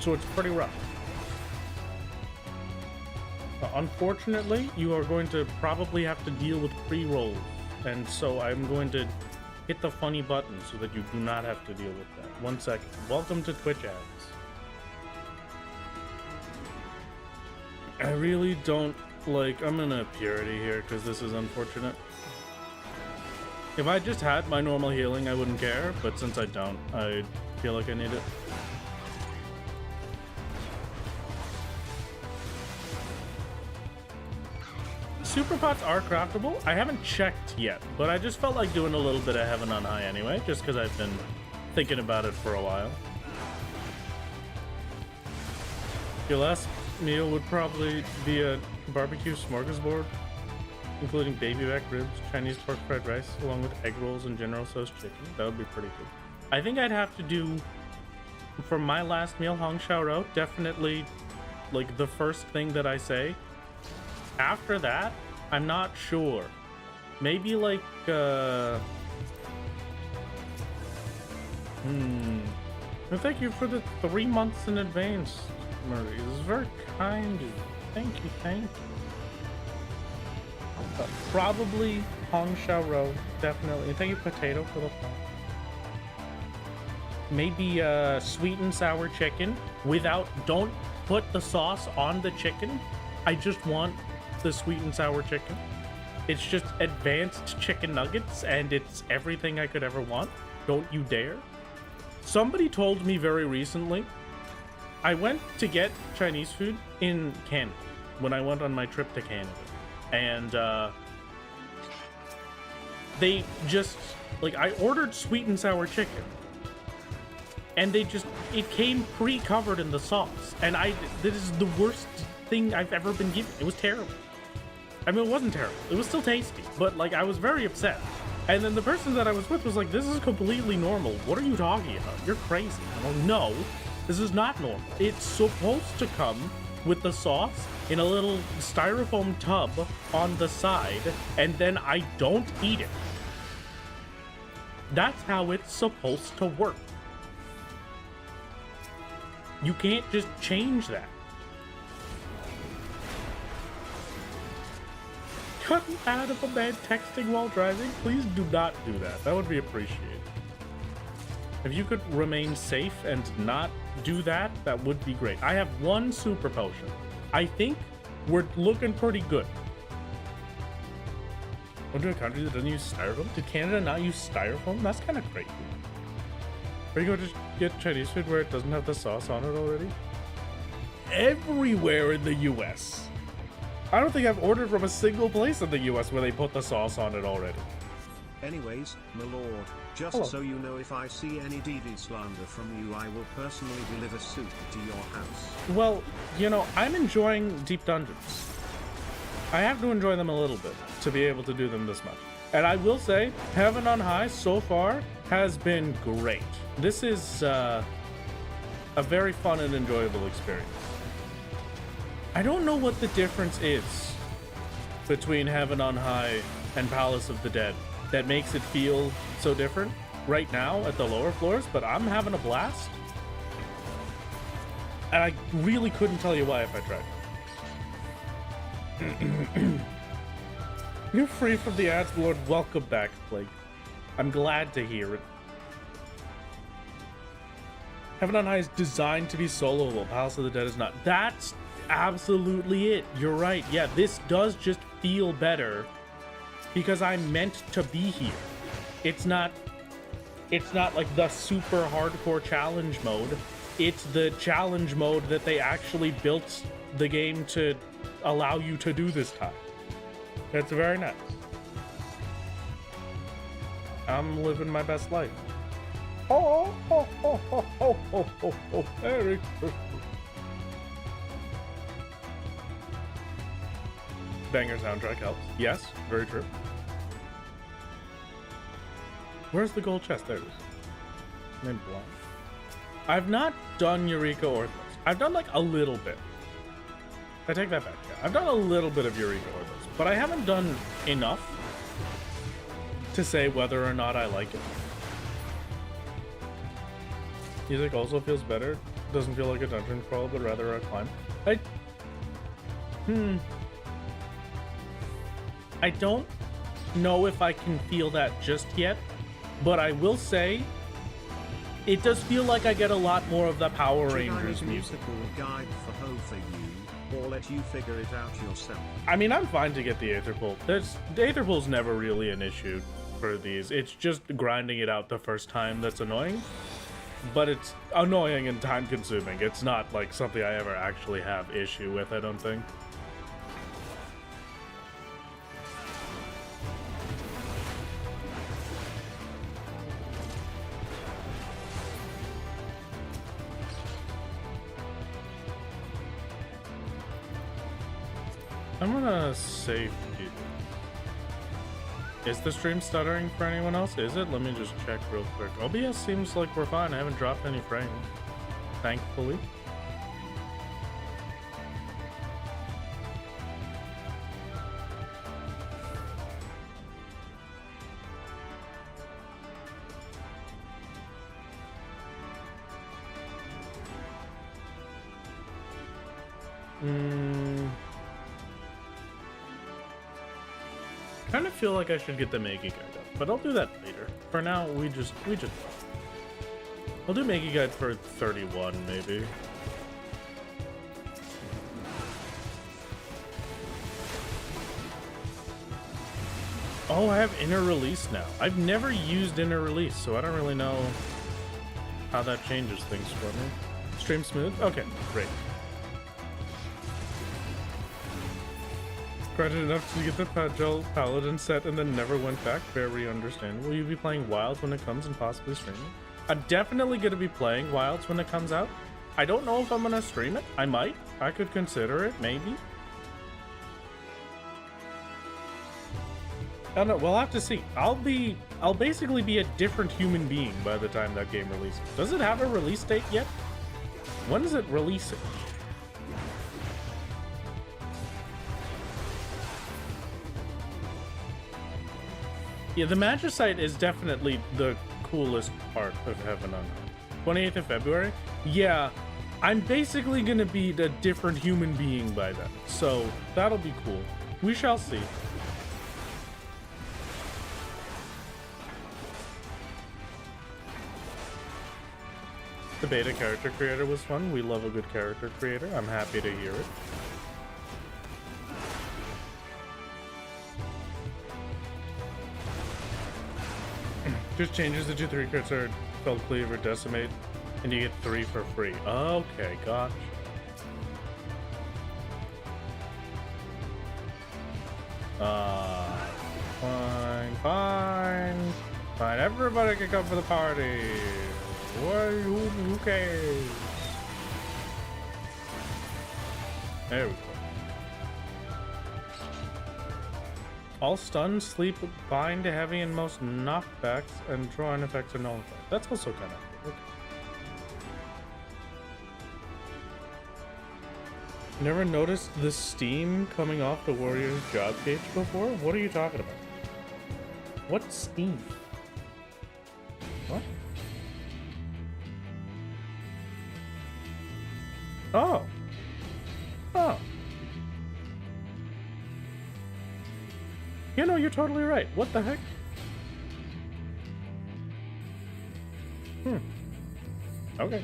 So it's pretty rough. Unfortunately, you are going to probably have to deal with pre-rolls, and so I'm going to hit the funny button so that you do not have to deal with that. 1 second. Welcome to Twitch ads. I really don't like... I'm in a purity here because this is unfortunate. If I just had my normal healing, I wouldn't care, but since I don't, I feel like I need it. Super pots are craftable. I haven't checked yet, but I just felt like doing a little bit of Heaven on High anyway, just because I've been thinking about it for a while. Your last meal would probably be a barbecue smorgasbord, including baby back ribs, Chinese pork fried rice, along with egg rolls and General Tso's chicken. That would be pretty good. I think I'd have to do, for my last meal, Hong Shao Rou, definitely like the first thing that I say. After that, I'm not sure. Maybe like Well, thank you for the 3 months in advance, Murray. This is very kind of you. Thank you, thank you. Probably Hong Shao Ro, definitely. And thank you, Potato, for the phone. Maybe sweet and sour chicken without, don't put the sauce on the chicken. I just want the sweet and sour chicken. It's just advanced chicken nuggets and it's everything I could ever want. Don't you dare. Somebody told me very recently, I went to get Chinese food in Canada when I went on my trip to Canada. And they just, like, I ordered sweet and sour chicken. And they just, it came pre-covered in the sauce. And this is the worst thing I've ever been given. It was terrible. I mean, it wasn't terrible. It was still tasty. But, like, I was very upset. And then the person that I was with was like, this is completely normal. What are you talking about? You're crazy. I'm like, no, this is not normal. It's supposed to come with the sauce in a little styrofoam tub on the side, and then I don't eat it. That's how it's supposed to work. You can't just change that. Cutting out of a bed texting while driving? Please do not do that. That would be appreciated. If you could remain safe and not do that, that would be great. I have 1 super potion. I think we're looking pretty good. Went to a country that doesn't use styrofoam? Did Canada not use styrofoam? That's kind of crazy. Are you going to get Chinese food where it doesn't have the sauce on it already? Everywhere in the US. I don't think I've ordered from a single place in the US where they put the sauce on it already. Anyways, my lord, just Hello. so you know, if I see any DD slander from you, I will personally deliver soup to your house. Well, you know, I'm enjoying Deep Dungeons. I have to enjoy them a little bit to be able to do them this much. And I will say, Heaven on High so far has been great. This is a very fun and enjoyable experience. I don't know what the difference is between Heaven on High and Palace of the Dead that makes it feel so different right now at the lower floors, but I'm having a blast. And I really couldn't tell you why if I tried. You're free from the ads, Lord. Welcome back, Plague. I'm glad to hear it. Heaven on High is designed to be soloable. Palace of the Dead is not. That's absolutely it. You're right. Yeah, this does just feel better because I'm meant to be here. It's not like the super hardcore challenge mode. It's the challenge mode that they actually built the game to allow you to do this time. It's very nice. I'm living my best life. Oh, oh, oh, oh, oh, oh, oh, oh, Merry Christmas. Banger soundtrack helps. Yes, very true. Where's the gold chest? There it is. I'm blind. I've not done Eureka Orthos. I've done like a little bit. I take that back. Yeah. I've done a little bit of Eureka Orthos, but I haven't done enough to say whether or not I like it. Music also feels better. Doesn't feel like a dungeon crawl, but rather a climb. I don't know if I can feel that just yet, but I will say it does feel like I get a lot more of the Power Rangers music. Guide for Ho for you, or let you figure it out yourself. I mean, I'm fine to get the Aether Pool. The Aether Pool's never really an issue for these. It's just grinding it out the first time that's annoying. But it's annoying and time consuming. It's not like something I ever actually have issue with, I don't think. I'm gonna save it. Is the stream stuttering for anyone else? Is it? Let me just check real quick. OBS seems like we're fine. I haven't dropped any frames. Thankfully. Kind of feel like I should get the Meiki guide up, but I'll do that later. For now, we just I'll do Meiki guide for 31 maybe. Oh, I have inner release now. I've never used inner release, so I don't really know how that changes things for me. Stream smooth? Okay, great. Grinded enough to get the Paladin set and then never went back. Very understandable. Will you be playing Wilds when it comes and possibly streaming? I'm definitely going to be playing Wilds when it comes out. I don't know if I'm going to stream it. I might. I could consider it, maybe. I don't know. We'll have to see. I'll basically be a different human being by the time that game releases. Does it have a release date yet? When is it releasing? Yeah, the Magicite is definitely the coolest part of Heaven on Earth. 28th of February? Yeah, I'm basically gonna be a different human being by then. So, that'll be cool. We shall see. The beta character creator was fun. We love a good character creator. I'm happy to hear it. Just changes the 2-3 crits are spell cleave or decimate, and you get 3 for free. Okay, gosh. Fine. Everybody can come for the party. Who cares? There we go. All stun, sleep, bind, heavy, and most knockbacks and drawing effects are nullified. That's also kind of cool. Okay. Never noticed the steam coming off the warrior's job cage before? What are you talking about? What steam? What? Oh. Oh. You know, you're totally right. What the heck? Okay.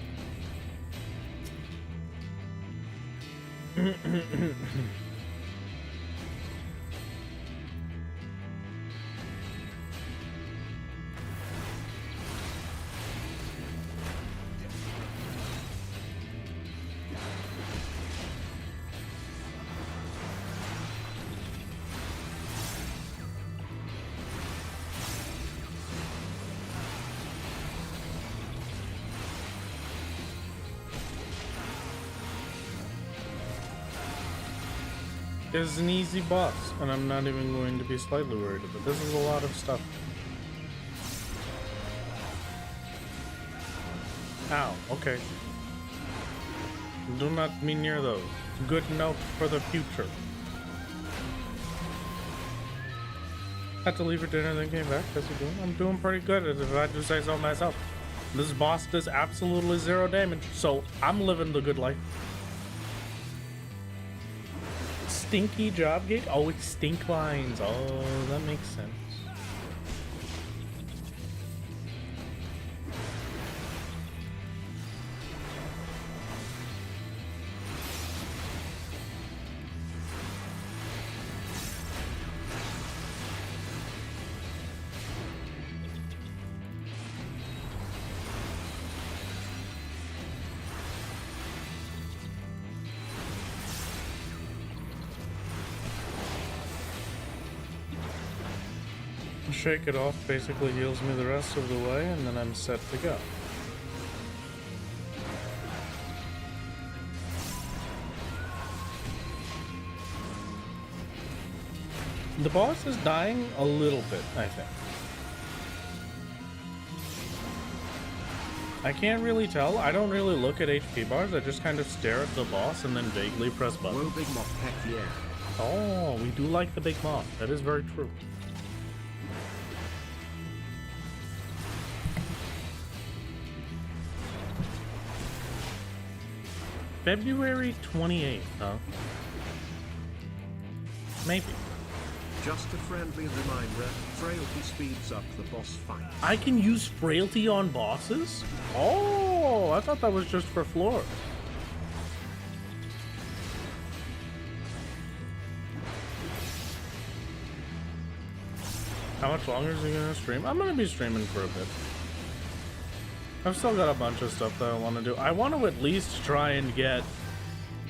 It's an easy boss, and I'm not even going to be slightly worried about it. This is a lot of stuff. Ow, okay. Do not be near those. Good note for the future. Had to leave for dinner, then came back. How's you doing? I'm doing pretty good, if I do say so myself. This boss does absolutely 0 damage, so I'm living the good life. Stinky job gate? Oh, it's stink lines. Oh, that makes sense. Shake it off basically heals me the rest of the way, and then I'm set to go. The boss is dying a little bit, I think. I can't really tell. I don't really look at HP bars. I just kind of stare at the boss and then vaguely press buttons. Whoa, Big Moth, heck yeah. Oh, we do like the Big Moth. That is very true. February 28th, huh? Maybe. Just a friendly reminder, frailty speeds up the boss fight. I can use frailty on bosses? Oh, I thought that was just for floor. How much longer is he gonna stream? I'm gonna be streaming for a bit. I've still got a bunch of stuff that I want to do. I want to at least try and get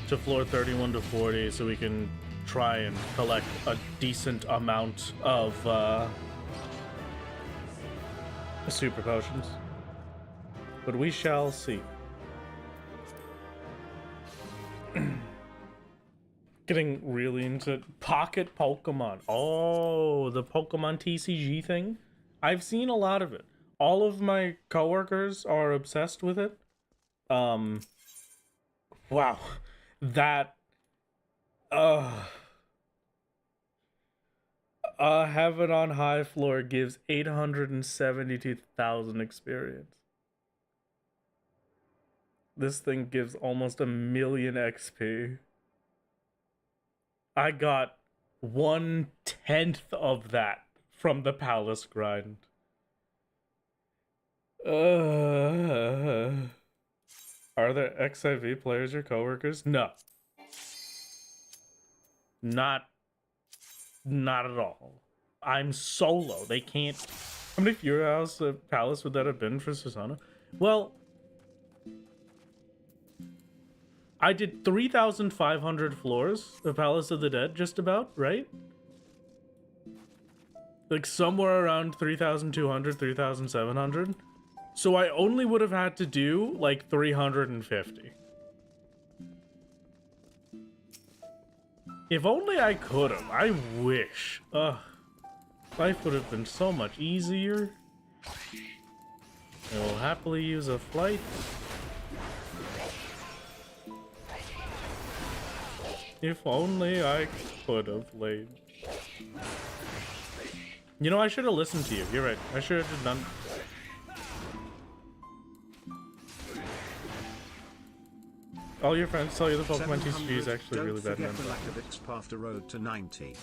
to floor 31 to 40 so we can try and collect a decent amount of super potions. But we shall see. Getting really into pocket Pokemon. Oh, the Pokemon TCG thing. I've seen a lot of it. All of my coworkers are obsessed with it. Wow. That Heaven on High floor gives 872,000 experience. This thing gives almost 1,000,000 XP. I got 1/10 of that from the Palace grind. Are there XIV players your coworkers? No. Not at all. I'm solo. They can't. How many Fury House Palace would that have been for Susanna? Well, I did 3,500 floors of Palace of the Dead, just about, right? Like somewhere around 3,200, 3,700. So I only would have had to do like 350. If only I could have. I wish. Life would have been so much easier. I will happily use a flight. If only I could have laid. You know, I should have listened to you. You're right. I should have done. All your friends tell you the Pokemon TCG is actually really bad. Don't forget the lack of XP after road to 90. It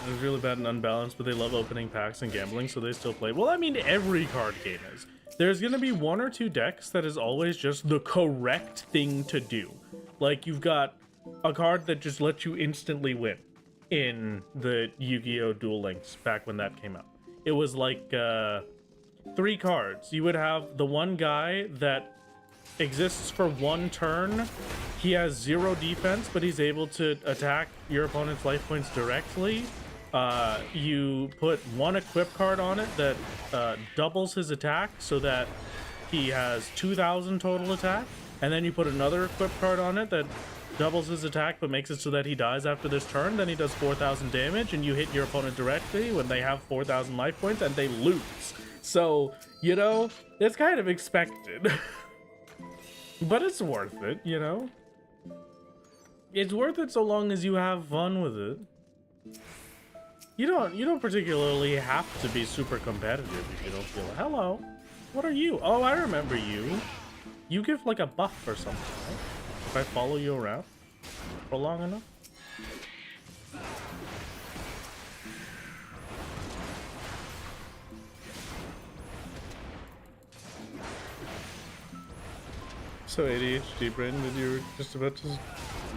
was really bad and unbalanced, but they love opening packs and gambling, so they still play. Well, I mean, every card game is. There's gonna be one or two decks that is always just the correct thing to do. Like, you've got a card that just lets you instantly win in the Yu-Gi-Oh! Duel Links back when that came out. It was like 3 cards. You would have the one guy that exists for 1 turn. He has 0 defense, but he's able to attack your opponent's life points directly. You put 1 equip card on it that doubles his attack so that he has 2,000 total attack. And then you put another equip card on it that doubles his attack but makes it so that he dies after this turn. Then he does 4,000 damage and you hit your opponent directly when they have 4,000 life points and they lose. So, you know, it's kind of expected. But it's worth it, you know? It's worth it so long as you have fun with it. You don't particularly have to be super competitive if you don't feel it. Hello. What are you? Oh, I remember you. You give like a buff or something, right? If I follow you around for long enough. So ADHD brain that you were just about to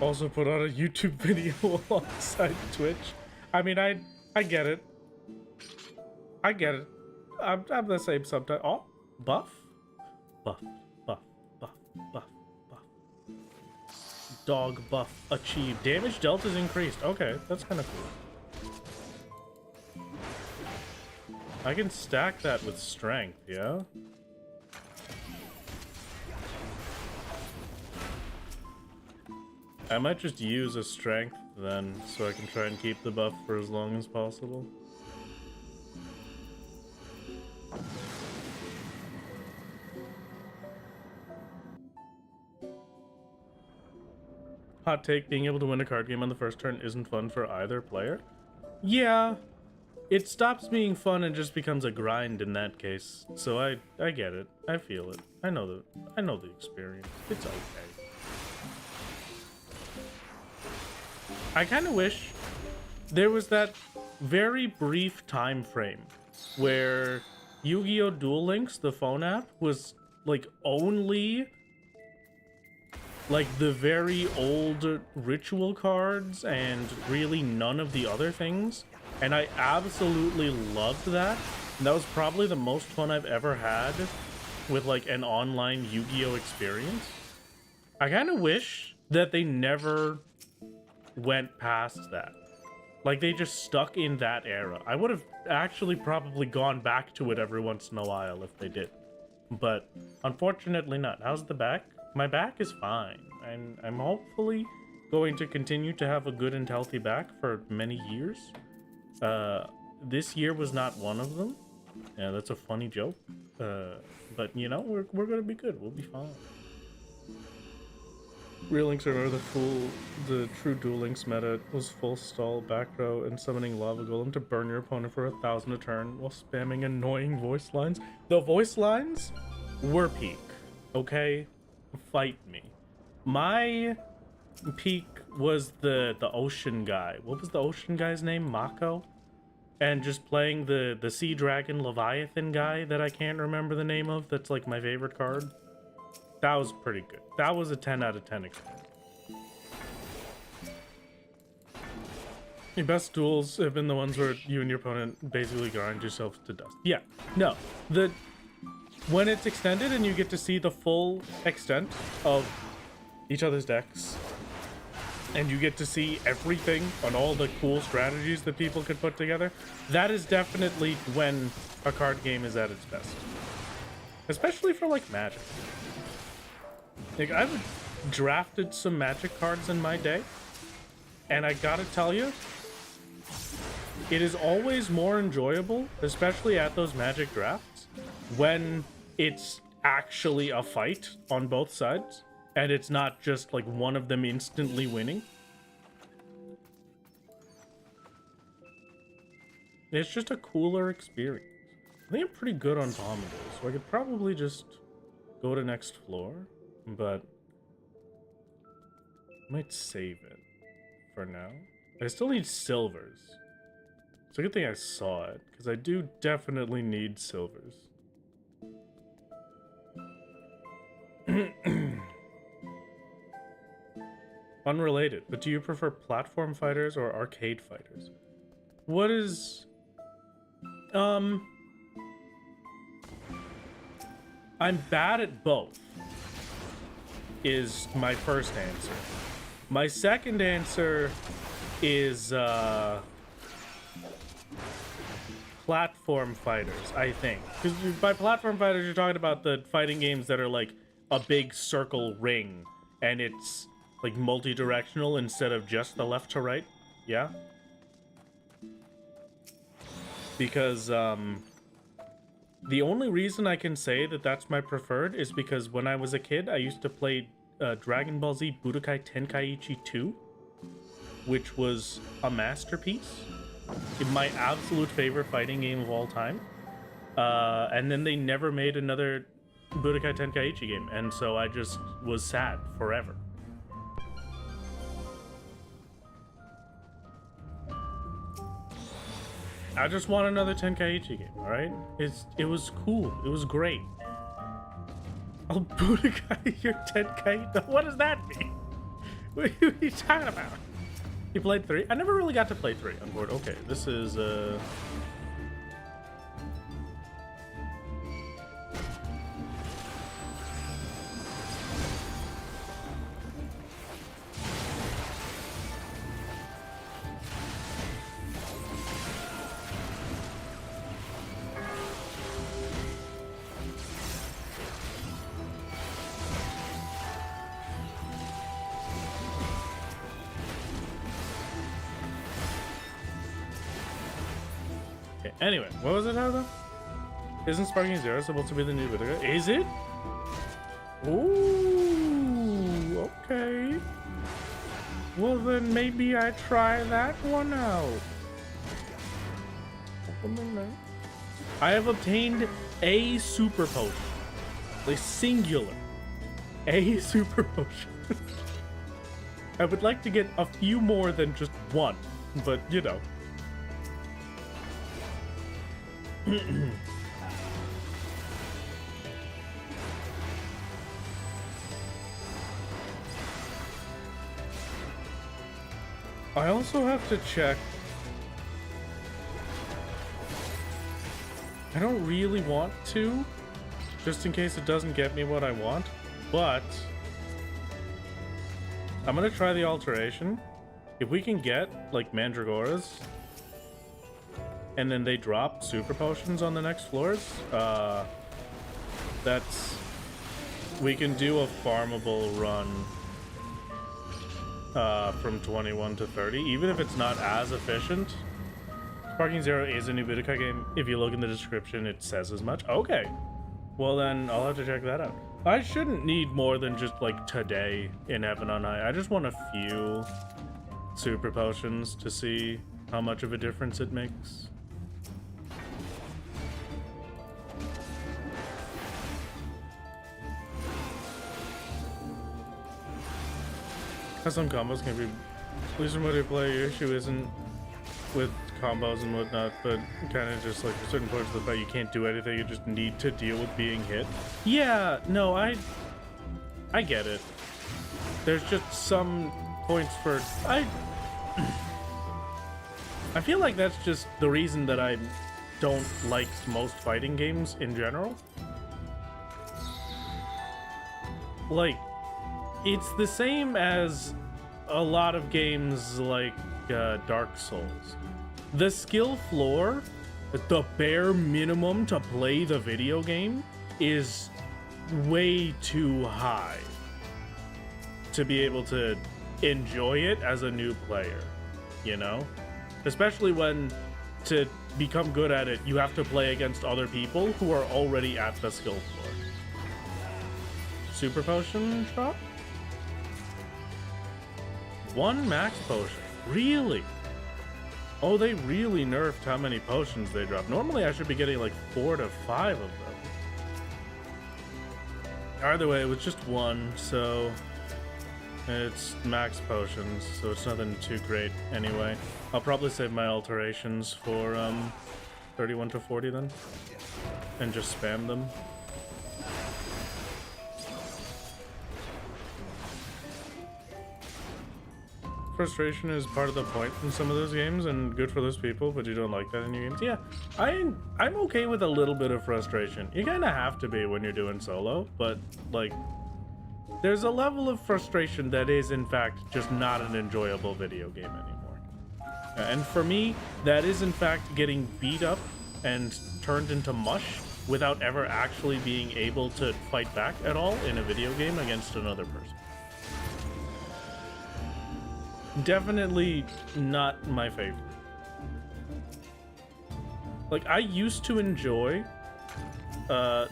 also put on a YouTube video alongside Twitch. I mean, I get it. I get it. I'm the same sometimes. Oh, buff? Buff, buff, buff, buff, buff. Dog buff achieved. Damage dealt is increased. Okay, that's kind of cool. I can stack that with strength, yeah? I might just use a strength then, so I can try and keep the buff for as long as possible. Hot take, being able to win a card game on the first turn isn't fun for either player? Yeah, it stops being fun and just becomes a grind in that case. So I get it. I feel it. I know the experience. It's okay. I kind of wish there was that very brief time frame where Yu-Gi-Oh! Duel Links, the phone app, was like only like the very old ritual cards and really none of the other things. And I absolutely loved that. And that was probably the most fun I've ever had with like an online Yu-Gi-Oh! Experience. I kind of wish that they never went past that. Like they just stuck in that era. I would have actually probably gone back to it every once in a while if they did. But unfortunately not. How's the back? My back is fine. I'm hopefully going to continue to have a good and healthy back for many years. This year was not one of them. Yeah, that's a funny joke. But you know, we're gonna be good. We'll be fine. Real Links are the true Duel Links meta was full stall, back row, and summoning Lava Golem to burn your opponent for 1,000 a turn while spamming annoying voice lines. The voice lines were peak, okay? Fight me. My peak was the ocean guy. What was the ocean guy's name? Mako? And just playing the Sea Dragon Leviathan guy that I can't remember the name of. That's like my favorite card. That was pretty good. That was a 10 out of 10 experience. Your best duels have been the ones where you and your opponent basically grind yourselves to dust. Yeah, no. When it's extended and you get to see the full extent of each other's decks, and you get to see everything on all the cool strategies that people could put together, that is definitely when a card game is at its best. Especially for like Magic. Like, I've drafted some Magic cards in my day, and I gotta tell you, it is always more enjoyable, especially at those Magic drafts, when it's actually a fight on both sides, and it's not just like one of them instantly winning. It's just a cooler experience. I think I'm pretty good on Pomados, so I could probably just go to next floor, but I might save it for now. I still need silvers. It's a good thing I saw it, because I do definitely need silvers. Unrelated, but do you prefer platform fighters or arcade fighters? What is... I'm bad at both, is my first answer. My second answer is, platform fighters, I think. Because by platform fighters, you're talking about the fighting games that are like a big circle ring, and it's like multi-directional instead of just the left to right. Yeah? Because the only reason I can say that that's my preferred is because when I was a kid, I used to play Dragon Ball Z Budokai Tenkaichi 2, which was a masterpiece. My absolute favorite fighting game of all time. And then they never made another Budokai Tenkaichi game, and so I just was sad forever. I just want another Tenkaichi game, alright? It was cool. It was great. I'll Budokai your Tenkaichi? What does that mean? What are you talking about? You played 3? I never really got to play 3 on board. Okay, this is, anyway, what was it now though? Isn't Sparking Zero supposed to be the new video? Is it? Ooh, okay. Well then maybe I try that one out. I have obtained a super potion. A singular. A super potion. I would like to get a few more than just one, but you know. I also have to check. I don't really want to, just in case it doesn't get me what I want, but I'm gonna try the alteration. If we can get like mandragoras and then they drop super potions on the next floors, we can do a farmable run from 21 to 30, even if it's not as efficient. Sparking Zero is a new Budokai game. If you look in the description, it says as much. Okay, well then I'll have to check that out. I shouldn't need more than just like today in Heaven on High. I just want a few super potions to see how much of a difference it makes. Some combos can be please from what you play. Your issue isn't with combos and whatnot, but kind of just like certain points of the fight you can't do anything, you just need to deal with being hit. Yeah, no, I get it. There's just some points for I feel like that's just the reason that I don't like most fighting games in general. Like, it's the same as a lot of games like Dark Souls. The skill floor, the bare minimum to play the video game, is way too high to be able to enjoy it as a new player, you know? Especially when, to become good at it, you have to play against other people who are already at the skill floor. Super potion drop? One max potion. Really? Oh, they really nerfed how many potions they drop. Normally I should be getting like 4 to 5 of them. Either way, it was just one, so it's max potions, so it's nothing too great anyway. I'll probably save my alterations for 31 to 40 then, and just spam them. Frustration is part of the point in some of those games and good for those people, but you don't like that in your games. Yeah, I'm okay with a little bit of frustration. You kind of have to be when you're doing solo, but like there's a level of frustration that is in fact just not an enjoyable video game anymore. And for me, that is in fact getting beat up and turned into mush without ever actually being able to fight back at all in a video game against another person. Definitely not my favorite. Like, I used to enjoy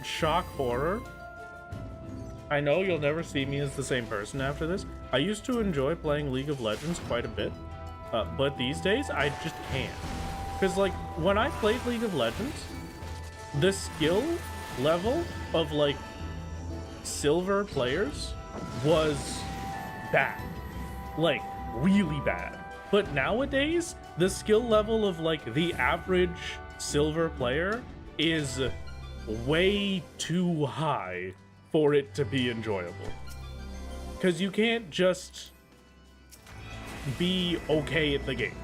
shock horror. I know you'll never see me as the same person after this. I used to enjoy playing League of Legends quite a bit, but these days I just can't. Because like when I played League of Legends, the skill level of like silver players was bad. Like, really bad. But nowadays, the skill level of like the average silver player is way too high for it to be enjoyable. Because you can't just be okay at the game.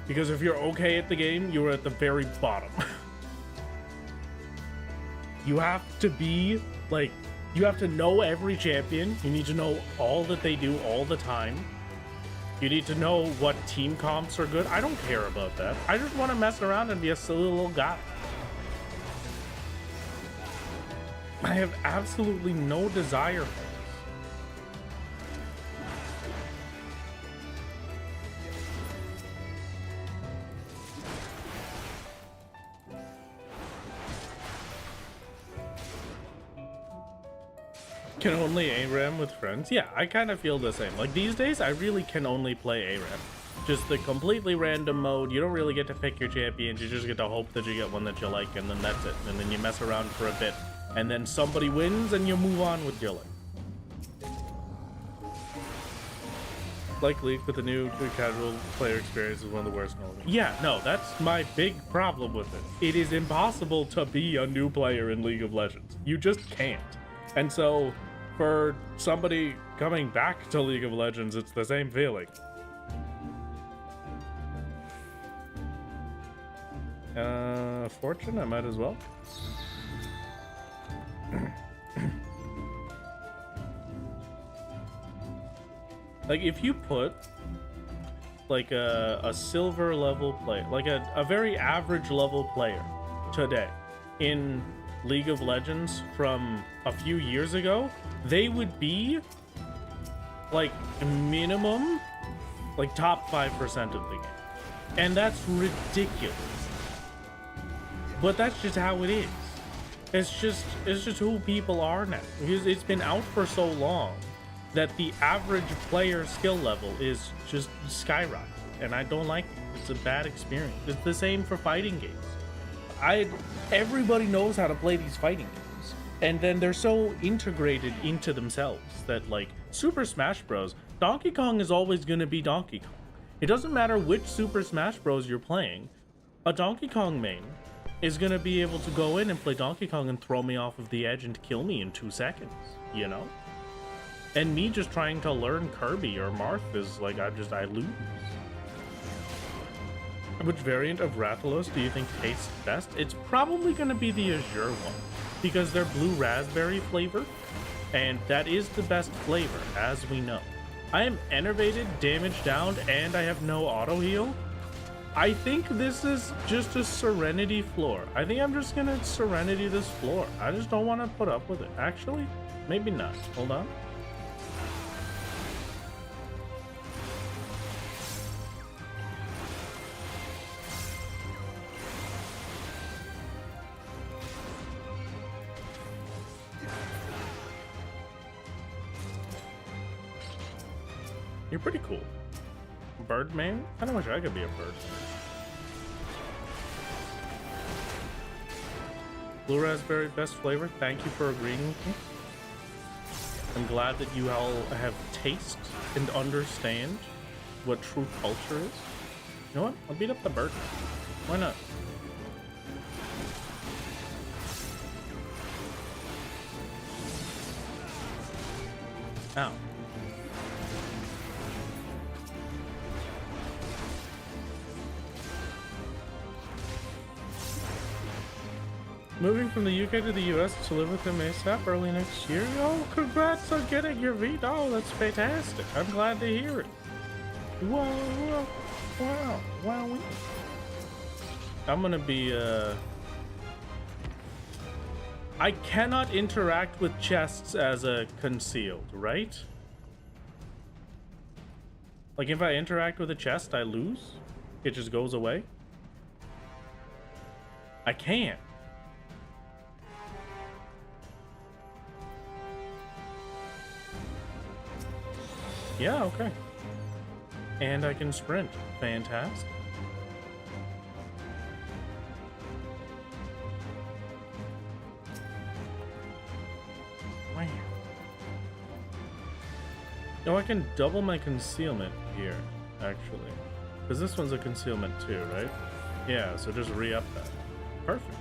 Because if you're okay at the game, you're at the very bottom. You have to be like, you have to know every champion. You need to know all that they do all the time. You need to know what team comps are good. I don't care about that. I just want to mess around and be a silly little guy. I have absolutely no desire for this. Can only ARAM with friends? Yeah, I kind of feel the same. Like these days, I really can only play ARAM. just the completely random mode. You don't really get to pick your champions. You just get to hope that you get one that you like, and then that's it. And then you mess around for a bit, and then somebody wins, and you move on with your life. Like League, with the new casual player experience is one of the worst in all of it. Yeah, no, that's my big problem with it. It is impossible to be a new player in League of Legends. You just can't. And so, for somebody coming back to League of Legends, it's the same feeling. Fortune, I might as well. Like, if you put like a silver level player, like a very average level player today in League of Legends from a few years ago, they would be like minimum like top 5% of the game. And that's ridiculous. But that's just how it is. It's just who people are now. Because it's been out for so long that the average player skill level is just skyrocketing, and I don't like it. It's a bad experience. It's the same for fighting games. Everybody knows how to play these fighting games, and then they're so integrated into themselves that, like, Super Smash Bros, Donkey Kong is always going to be Donkey Kong. It doesn't matter which Super Smash Bros you're playing, a Donkey Kong main is going to be able to go in and play Donkey Kong and throw me off of the edge and kill me in 2 seconds, you know? And me just trying to learn Kirby or Marth is like, I lose. Which variant of Rathalos do you think tastes best? It's probably going to be the Azure one, because they're blue raspberry flavor, and that is the best flavor, as we know. I am enervated, damage down, and I have no auto heal. I think this is just a Serenity floor. I think I'm just gonna Serenity this floor. I just don't want to put up with it. Actually, maybe not. Hold on. You're pretty cool. Birdman? I kind of wish I could be a bird. Blue raspberry, best flavor. Thank you for agreeing with me. I'm glad that you all have taste and understand what true culture is. You know what? I'll beat up the bird. Why not? Ow. Moving from the UK to the US to live with him ASAP early next year. Oh, congrats on getting your V. Oh, that's fantastic. I'm glad to hear it. Whoa, whoa, wow, wow. I'm gonna be, I cannot interact with chests as a concealed, right? Like, if I interact with a chest, I lose? It just goes away? I can't. Yeah, okay. And I can sprint. Fantastic. Wow. No, I can double my concealment here, actually. Because this one's a concealment too, right? Yeah, so just re-up that. Perfect.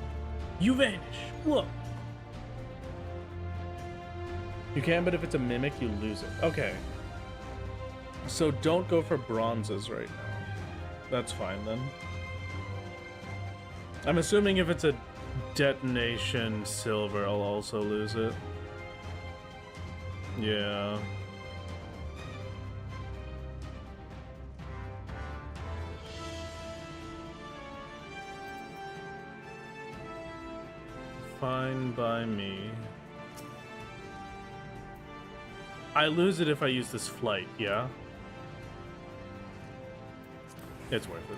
You vanish. Look. You can, but if it's a mimic, you lose it. Okay. So don't go for bronzes right now. That's fine then. I'm assuming if it's a detonation silver, I'll also lose it. Yeah. Fine by me. I lose it if I use this flight, yeah? It's worth it.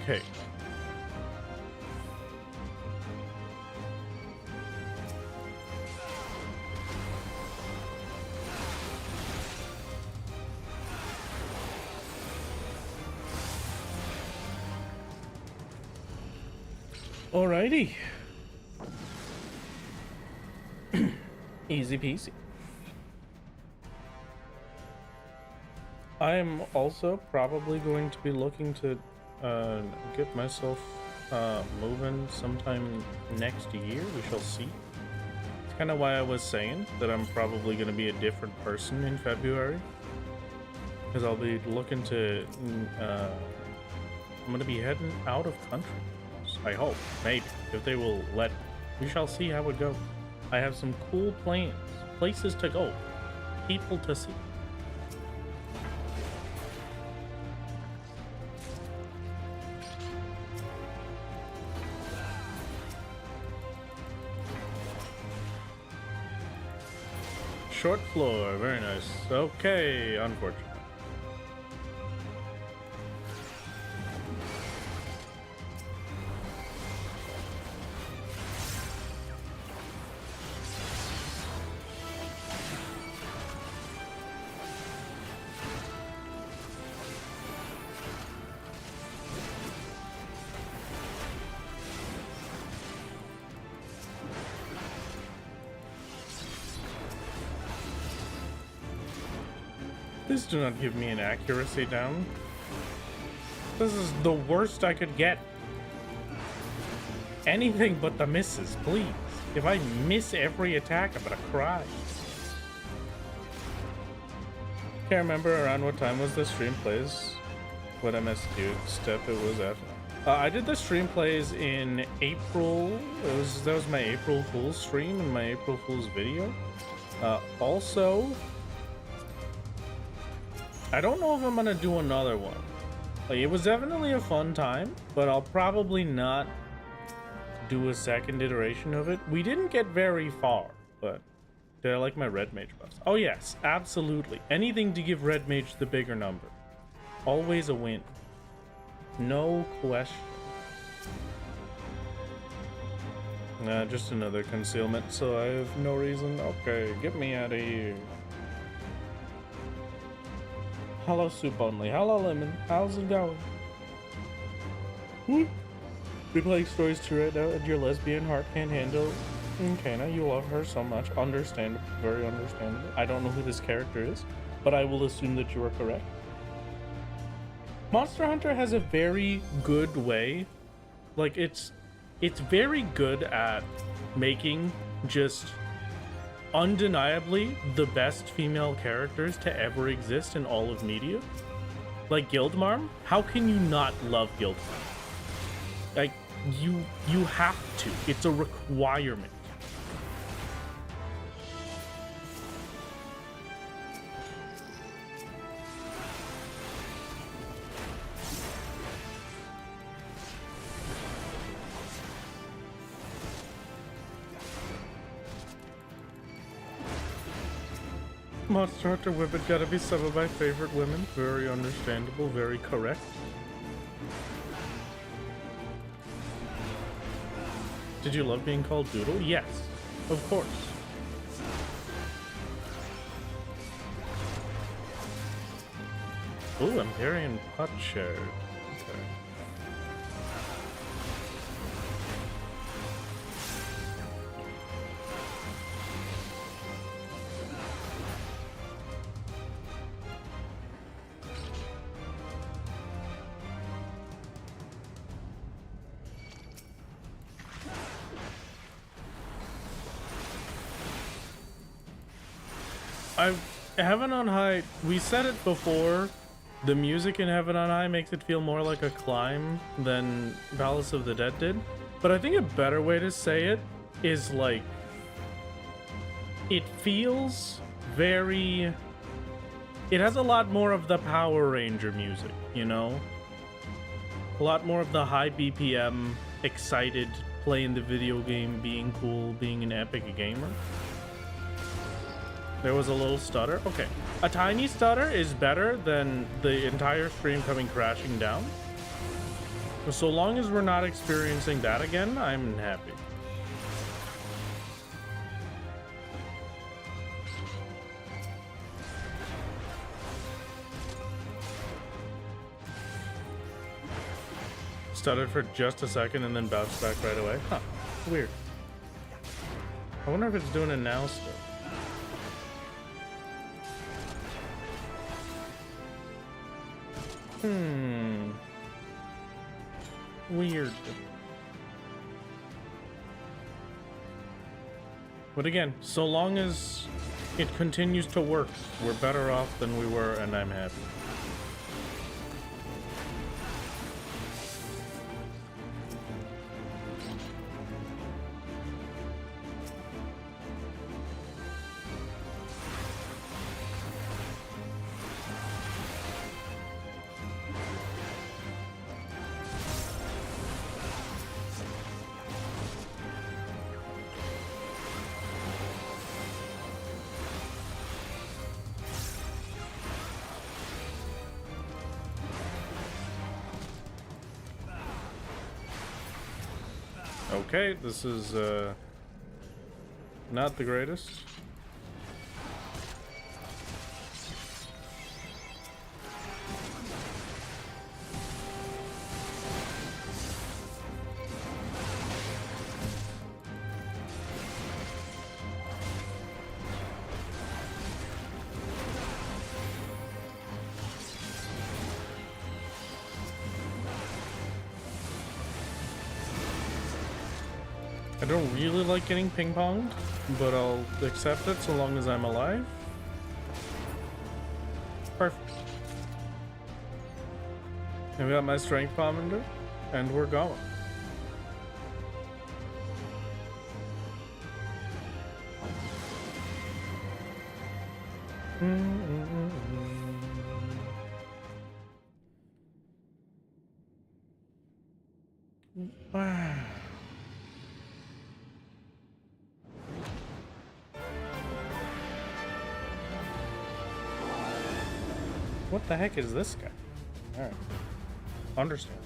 Okay. Alrighty. Easy peasy. I am also probably going to be looking to get myself moving sometime next year. We shall see. It's kind of why I was saying that I'm probably going to be a different person in February, because I'll be looking to I'm going to be heading out of country. I hope, maybe, if they will let me. We shall see how it goes. I have some cool plans, places to go, people to see. Short floor, very nice. Okay, unfortunate. Please do not give me an accuracy down. This is the worst I could get. Anything but the misses, please. If I miss every attack, I'm gonna cry. Can't remember around what time was the stream plays. What I missed you, step it was at. I did the stream plays in April. That was my April Fool's stream and my April Fool's video. Also, I don't know if I'm gonna do another one. Like, it was definitely a fun time, but I'll probably not do a second iteration of it. We didn't get very far, but did I like my red mage buffs? Oh yes, absolutely. Anything to give red mage the bigger number. Always a win. No question. Nah, just another concealment, so I have no reason. Okay, get me out of here. Hello, soup only. Hello, lemon. How's it going? We're playing stories too right now, and your lesbian heart can't handle Kana. You love her so much. Understandable. Very understandable. I don't know who this character is, but I will assume that you are correct. Monster Hunter has a very good way. Like, it's very good at making just undeniably the best female characters to ever exist in all of media. Like Guildmarm, how can you not love Guildmarm? Like, you have to. It's a requirement. Monster Hunter women gotta be some of my favorite women. Very understandable, very correct. Did you love being called Doodle? Yes, of course. Ooh, Empyrean Potsherd. Okay. Heaven on High, we said it before, the music in Heaven on High makes it feel more like a climb than Palace of the Dead did. But I think a better way to say it is like, it feels very, it has a lot more of the Power Ranger music, you know? A lot more of the high BPM, excited, playing the video game, being cool, being an epic gamer. There was a little stutter. Okay. A tiny stutter is better than the entire stream coming crashing down. So long as we're not experiencing that again, I'm happy. Stuttered for just a second and then bounced back right away. Huh, weird. I wonder if it's doing it now still. Weird. But again, so long as it continues to work, we're better off than we were, and I'm happy. Okay, this is not the greatest. I don't really like getting ping-ponged, but I'll accept it so long as I'm alive. Perfect. I've got my strength commander, and we're going. Wow. What the heck is this guy? Alright. Understand.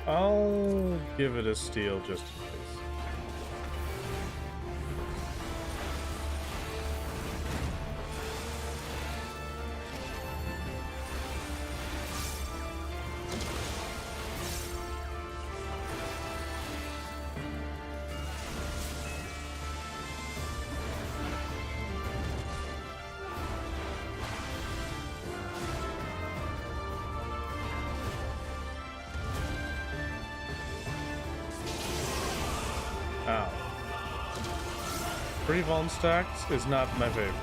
I'll give it a steal just in case. Ow. 3 Vuln stacks is not my favorite.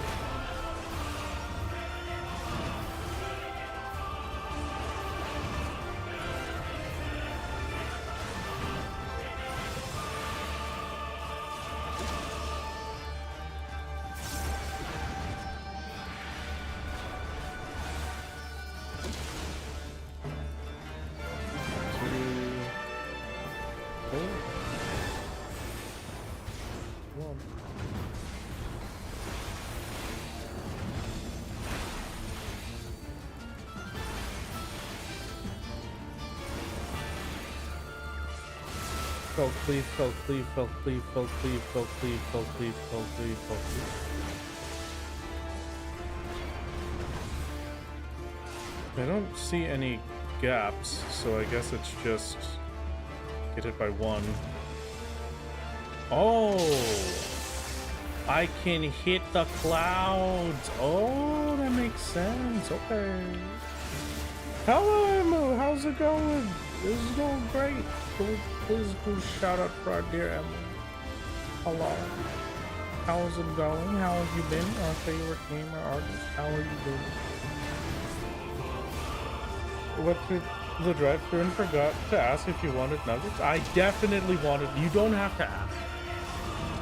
Felt cleave, felt cleave, felt cleave, felt cleave, felt cleave, felt cleave, felt cleave, felt cleave. I don't see any gaps, so I guess it's just get hit by 1. Oh! I can hit the clouds! Oh, that makes sense. Okay. Hello, Emma. How's it going? This is going great. Please go shout out for our dear Emma. Hello. How's it going? How have you been? Our favorite gamer artist. How are you doing? Went through the drive-thru and forgot to ask if you wanted nuggets. I definitely wanted. You don't have to ask.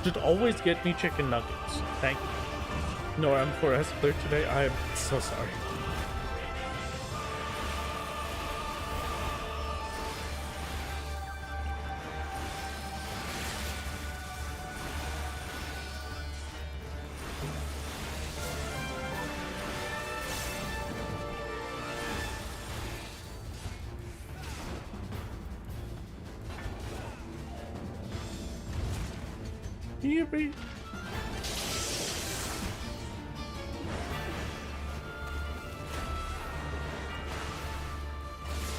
Just always get me chicken nuggets. Thank you. No, I'm for S clear today. I am so sorry. Yippee!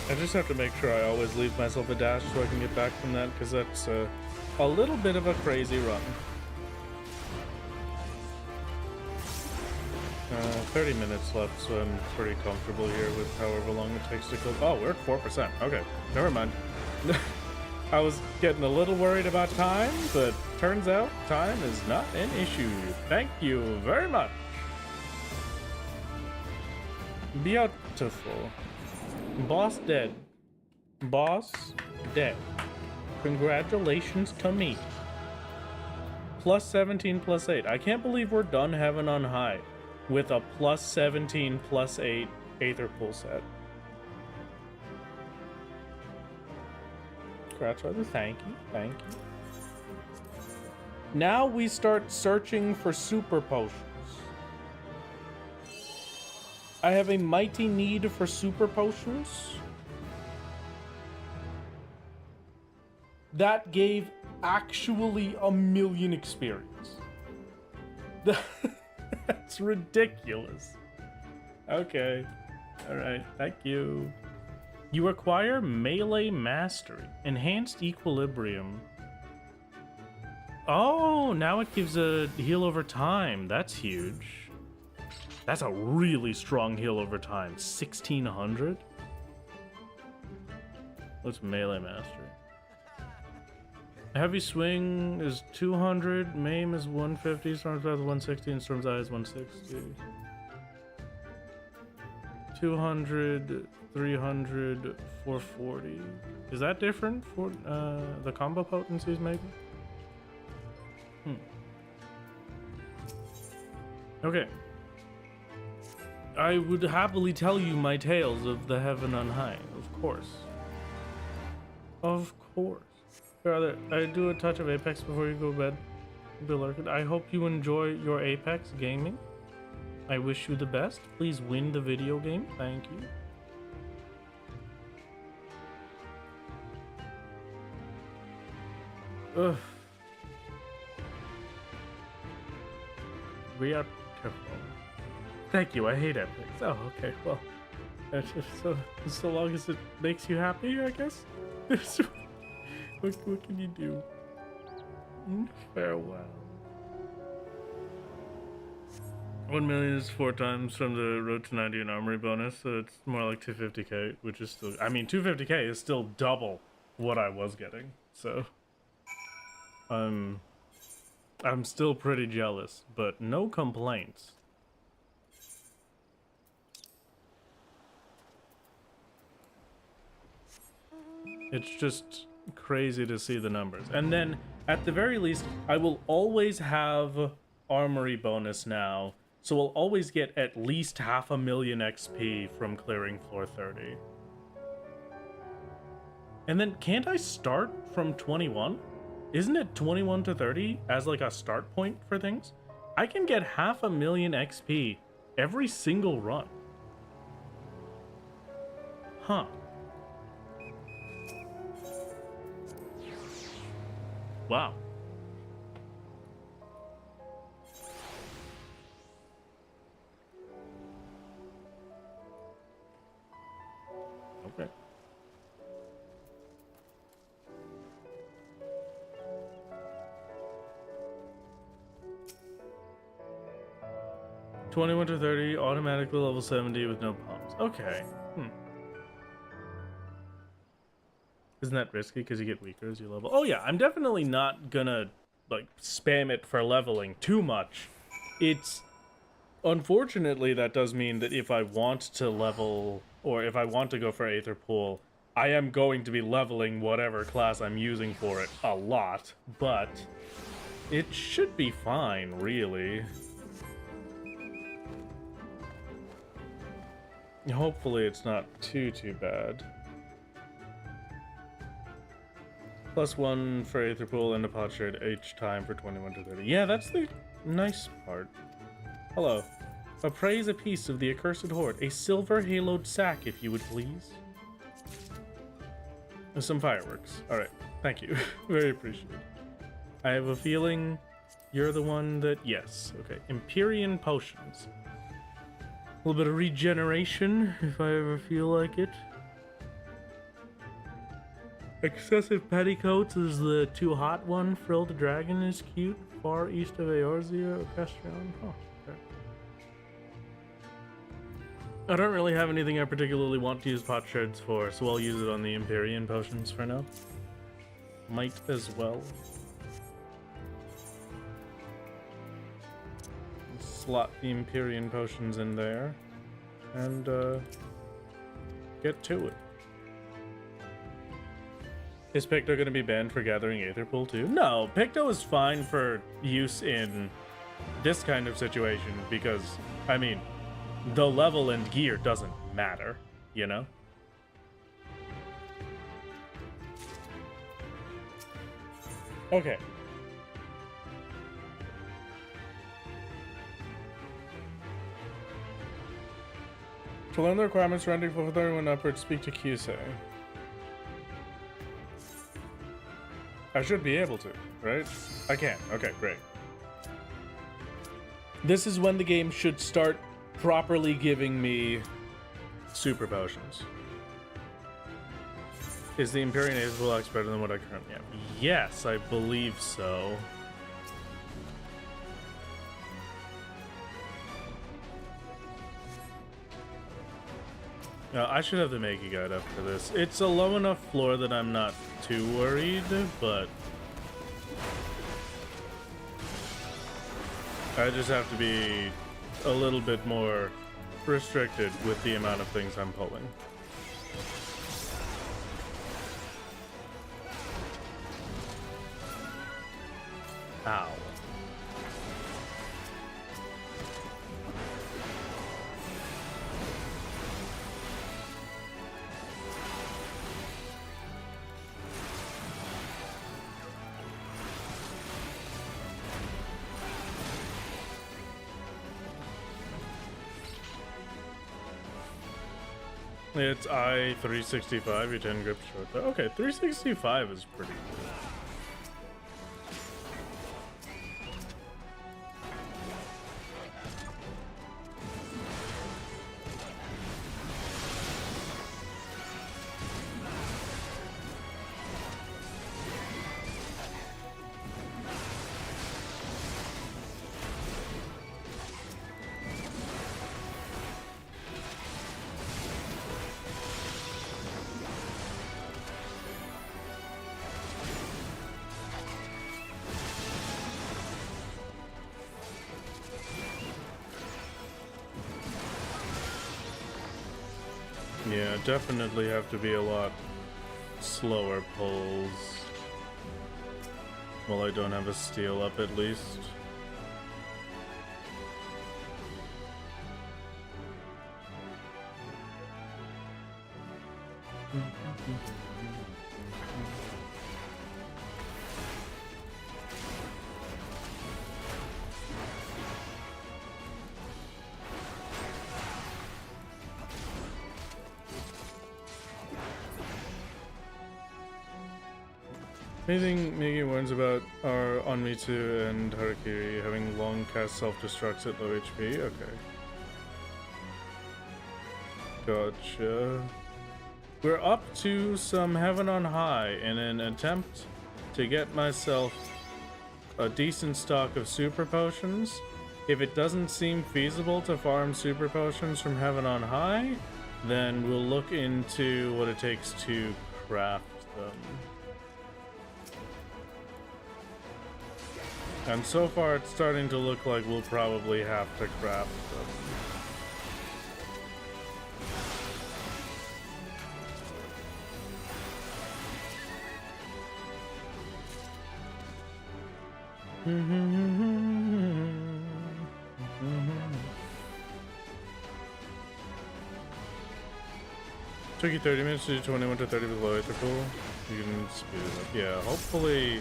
I just have to make sure I always leave myself a dash so I can get back from that, because that's a little bit of a crazy run. 30 minutes left, so I'm pretty comfortable here with however long it takes to click. Oh, we're at 4%. Okay, never mind. I was getting a little worried about time, but turns out time is not an issue. Thank you very much. Beautiful. Boss dead. Boss dead. Congratulations to me. Plus 17 plus 8. I can't believe we're done heaven on high with a plus 17 plus 8 Aether Pool set. Scratch rather, thank you, thank you. Now we start searching for super potions. I have a mighty need for super potions. That gave actually 1,000,000 experience. That's ridiculous. Okay. Alright, thank you. You acquire melee mastery, enhanced equilibrium. Oh, now it gives a heal over time. That's huge. That's a really strong heal over time. 1600? What's melee mastery? Heavy swing is 200, maim is 150, storm's path is 160, and storm's eye is 160. 200, 300, 440. Is that different for the combo potencies, maybe? Okay. I would happily tell you my tales of the heaven on high, of course. Of course. Rather, I do a touch of Apex before you go to bed, Bill Arcade. I hope you enjoy your Apex gaming. I wish you the best. Please win the video game. Thank you. Ugh. We are careful. Thank you. I hate Epic. Oh, okay. Well, that's just so long as it makes you happy, I guess. What can you do? Farewell. 1 million is 4 times from the road to 90 and armory bonus, so it's more like 250k, which is still, I mean, 250k is still double what I was getting, so I'm still pretty jealous, but no complaints. It's just crazy to see the numbers. And then at the very least, I will always have armory bonus now, so we'll always get at least 500,000 XP from clearing floor 30. And then can't I start from 21? Isn't it 21 to 30 as like a start point for things? I can get 500,000 XP every single run. Huh. Wow. Okay. $21 to $30, automatically level 70 with no pumps. Okay. Isn't that risky because you get weaker as you level? Oh yeah, I'm definitely not gonna like spam it for leveling too much. It's unfortunately that does mean that if I want to level or if I want to go for Aether Pool, I am going to be leveling whatever class I'm using for it a lot, but it should be fine, really. Hopefully it's not too bad. +1 for Aether Pool and a pot shard each time for 21 to 30. Yeah, that's the nice part. Hello. Appraise a piece of the accursed hoard. A silver haloed sack, if you would please. Some fireworks. Alright, thank you. Very appreciated. I have a feeling You're the one that... Yes. Okay. Empyrean potions. A little bit of regeneration, if I ever feel like it. Excessive petticoats is the too hot one. Frill the dragon is cute. Far east of Eorzea, Orchestrion. Oh, okay. I don't really have anything I particularly want to use pot shards for, so I'll use it on the Empyrean potions for now. Might as well. Slot the Empyrean potions in there and get to it. Is Picto going to be banned for gathering Aetherpool too? No, Picto is fine for use in this kind of situation because, I mean, the level and gear doesn't matter, you know? Okay. To learn the requirements surrounding for 31 upwards, speak to Kyusei. I should be able to, right? I can. Okay, great. This is when the game should start properly giving me super potions. Is the Empyrean Aetherpool X better than what I currently have? Yes, I believe so. I should have the Makey guide up for this. It's a low enough floor that I'm not too worried, but I just have to be a little bit more restricted with the amount of things I'm pulling. Ow. It's I-365, your 10 grip short. Okay, 365 is pretty good. Yeah, definitely have to be a lot slower pulls. Well, I don't have a steal up at least. Anything Migi warns about are on Mitsu and Harakiri having long cast self-destructs at low HP? Okay. Gotcha. We're up to some Heaven on High in an attempt to get myself a decent stock of super potions. If it doesn't seem feasible to farm super potions from Heaven on High, then we'll look into what it takes to craft them. And so far it's starting to look like we'll probably have to craft them. Took you 30 minutes to do 21 to 30 with low Aether Pool. You can speed it up. Yeah, hopefully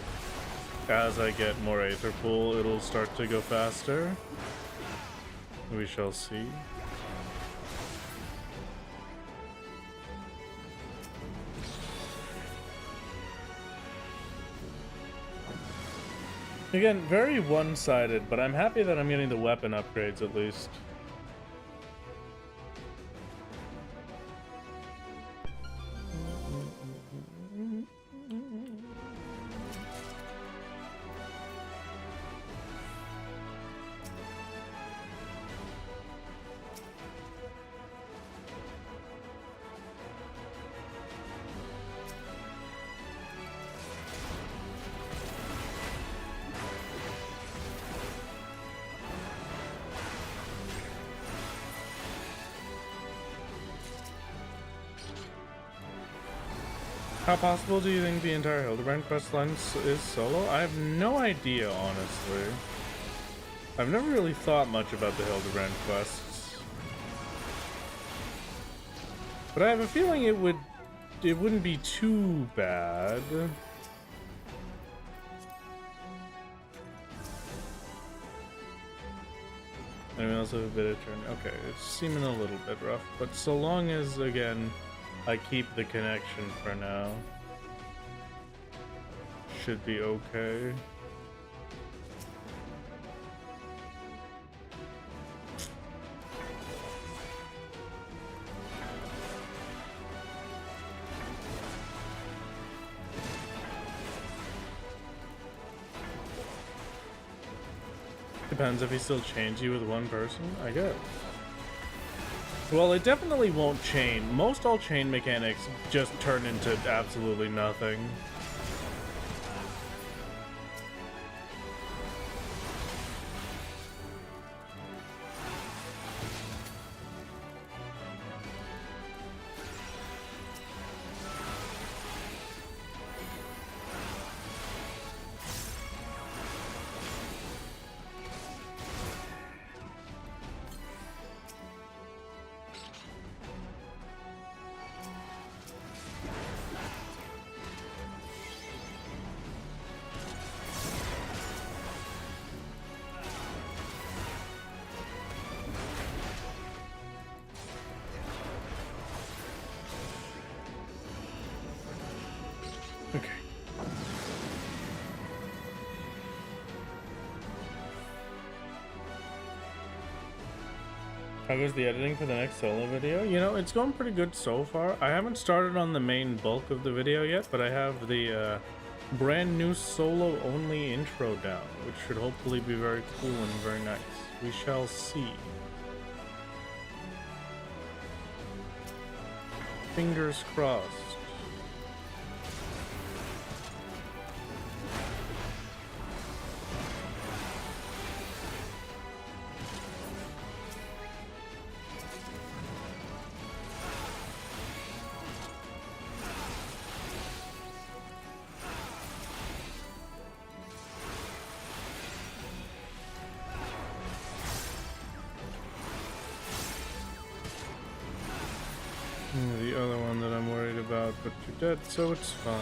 as I get more Aether Pool, it'll start to go faster. We shall see. Again, very one-sided, but I'm happy that I'm getting the weapon upgrades at least. How possible do you think the entire Hildebrand quest line is solo? I have no idea, honestly. I've never really thought much about the Hildebrand quests. But I have a feeling it wouldn't be too bad. Anyone else have a bit of turn? Okay, it's seeming a little bit rough, but so long as, again, I keep the connection for now, should be okay. Depends if he still chains you with one person, I guess. Well, it definitely won't chain. Most all chain mechanics just turn into absolutely nothing. Okay. How goes the editing for the next solo video? You know, it's going pretty good so far. I haven't started on the main bulk of the video yet, but I have the brand new solo only intro down, which should hopefully be very cool and very nice. We shall see. Fingers crossed. The other one that I'm worried about, but you're dead, so it's fine.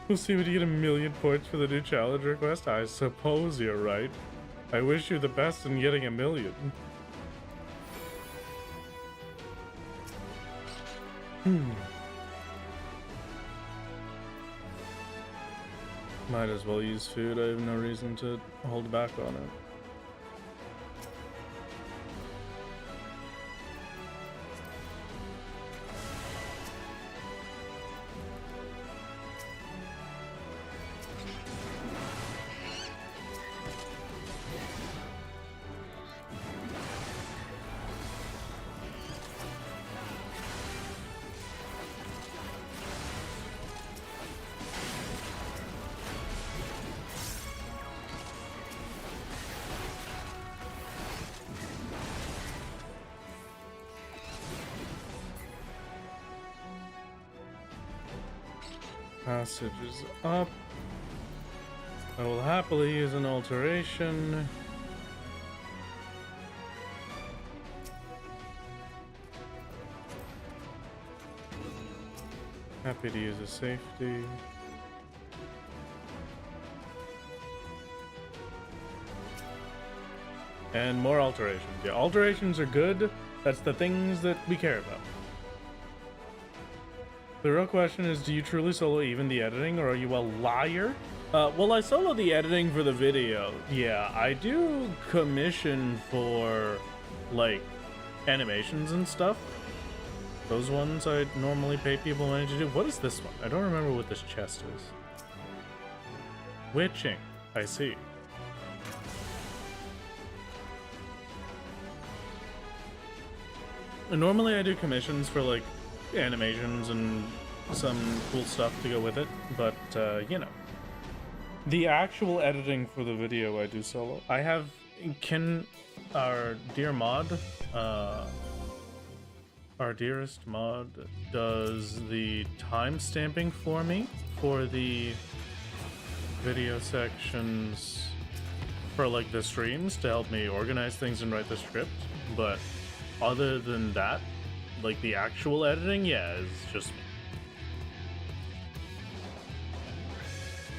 We'll see when you get 1,000,000 points for the new challenge request. I suppose you're right. I wish you the best in getting 1,000,000. Might as well use food. I have no reason to hold back on it. Passage is up. I will happily use an alteration. Happy to use a safety. And more alterations. Yeah, alterations are good. That's the things that we care about. The real question is, do you truly solo even the editing, or are you a liar? Well, I solo the editing for the video. Yeah, I do commission for, like, animations and stuff. Those ones I normally pay people money to do. What is this one? I don't remember what this chest is. Witching. I see. Normally I do commissions for, like, animations and some cool stuff to go with it, but, you know. The actual editing for the video I do solo. I have our dear mod, our dearest mod does the time stamping for me for the video sections for, like, the streams to help me organize things and write the script, but other than that, like, the actual editing, yeah, it's just me.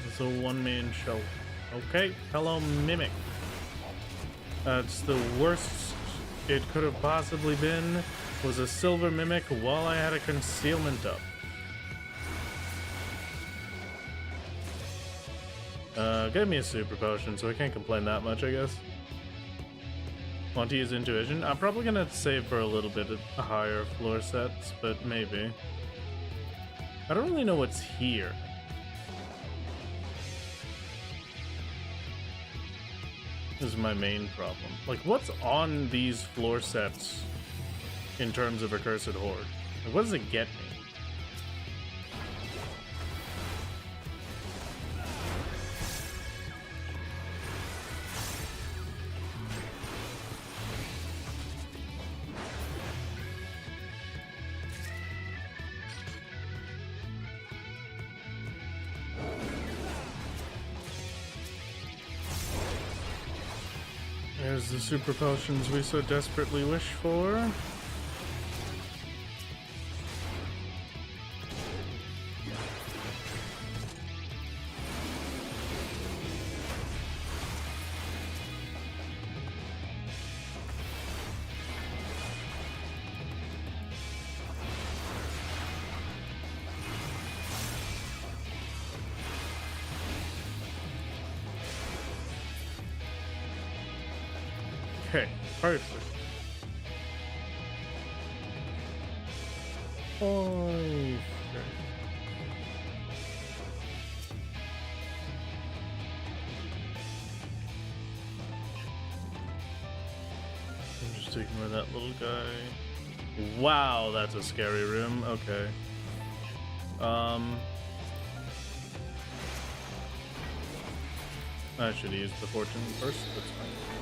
It's a one-man show. Okay, hello, Mimic. That's the worst it could have possibly been, was a silver Mimic while I had a concealment up. Gave me a super potion, so I can't complain that much, I guess. Want to use intuition? I'm probably gonna save for a little bit of higher floor sets, but maybe. I don't really know what's here. This is my main problem. Like, what's on these floor sets in terms of Accursed Horde? Like, what does it get me? There's the super potions we so desperately wish for. Okay, perfect. Oh, I'm just ignore that little guy. Wow, that's a scary room. Okay. I should use the fortune first. That's fine.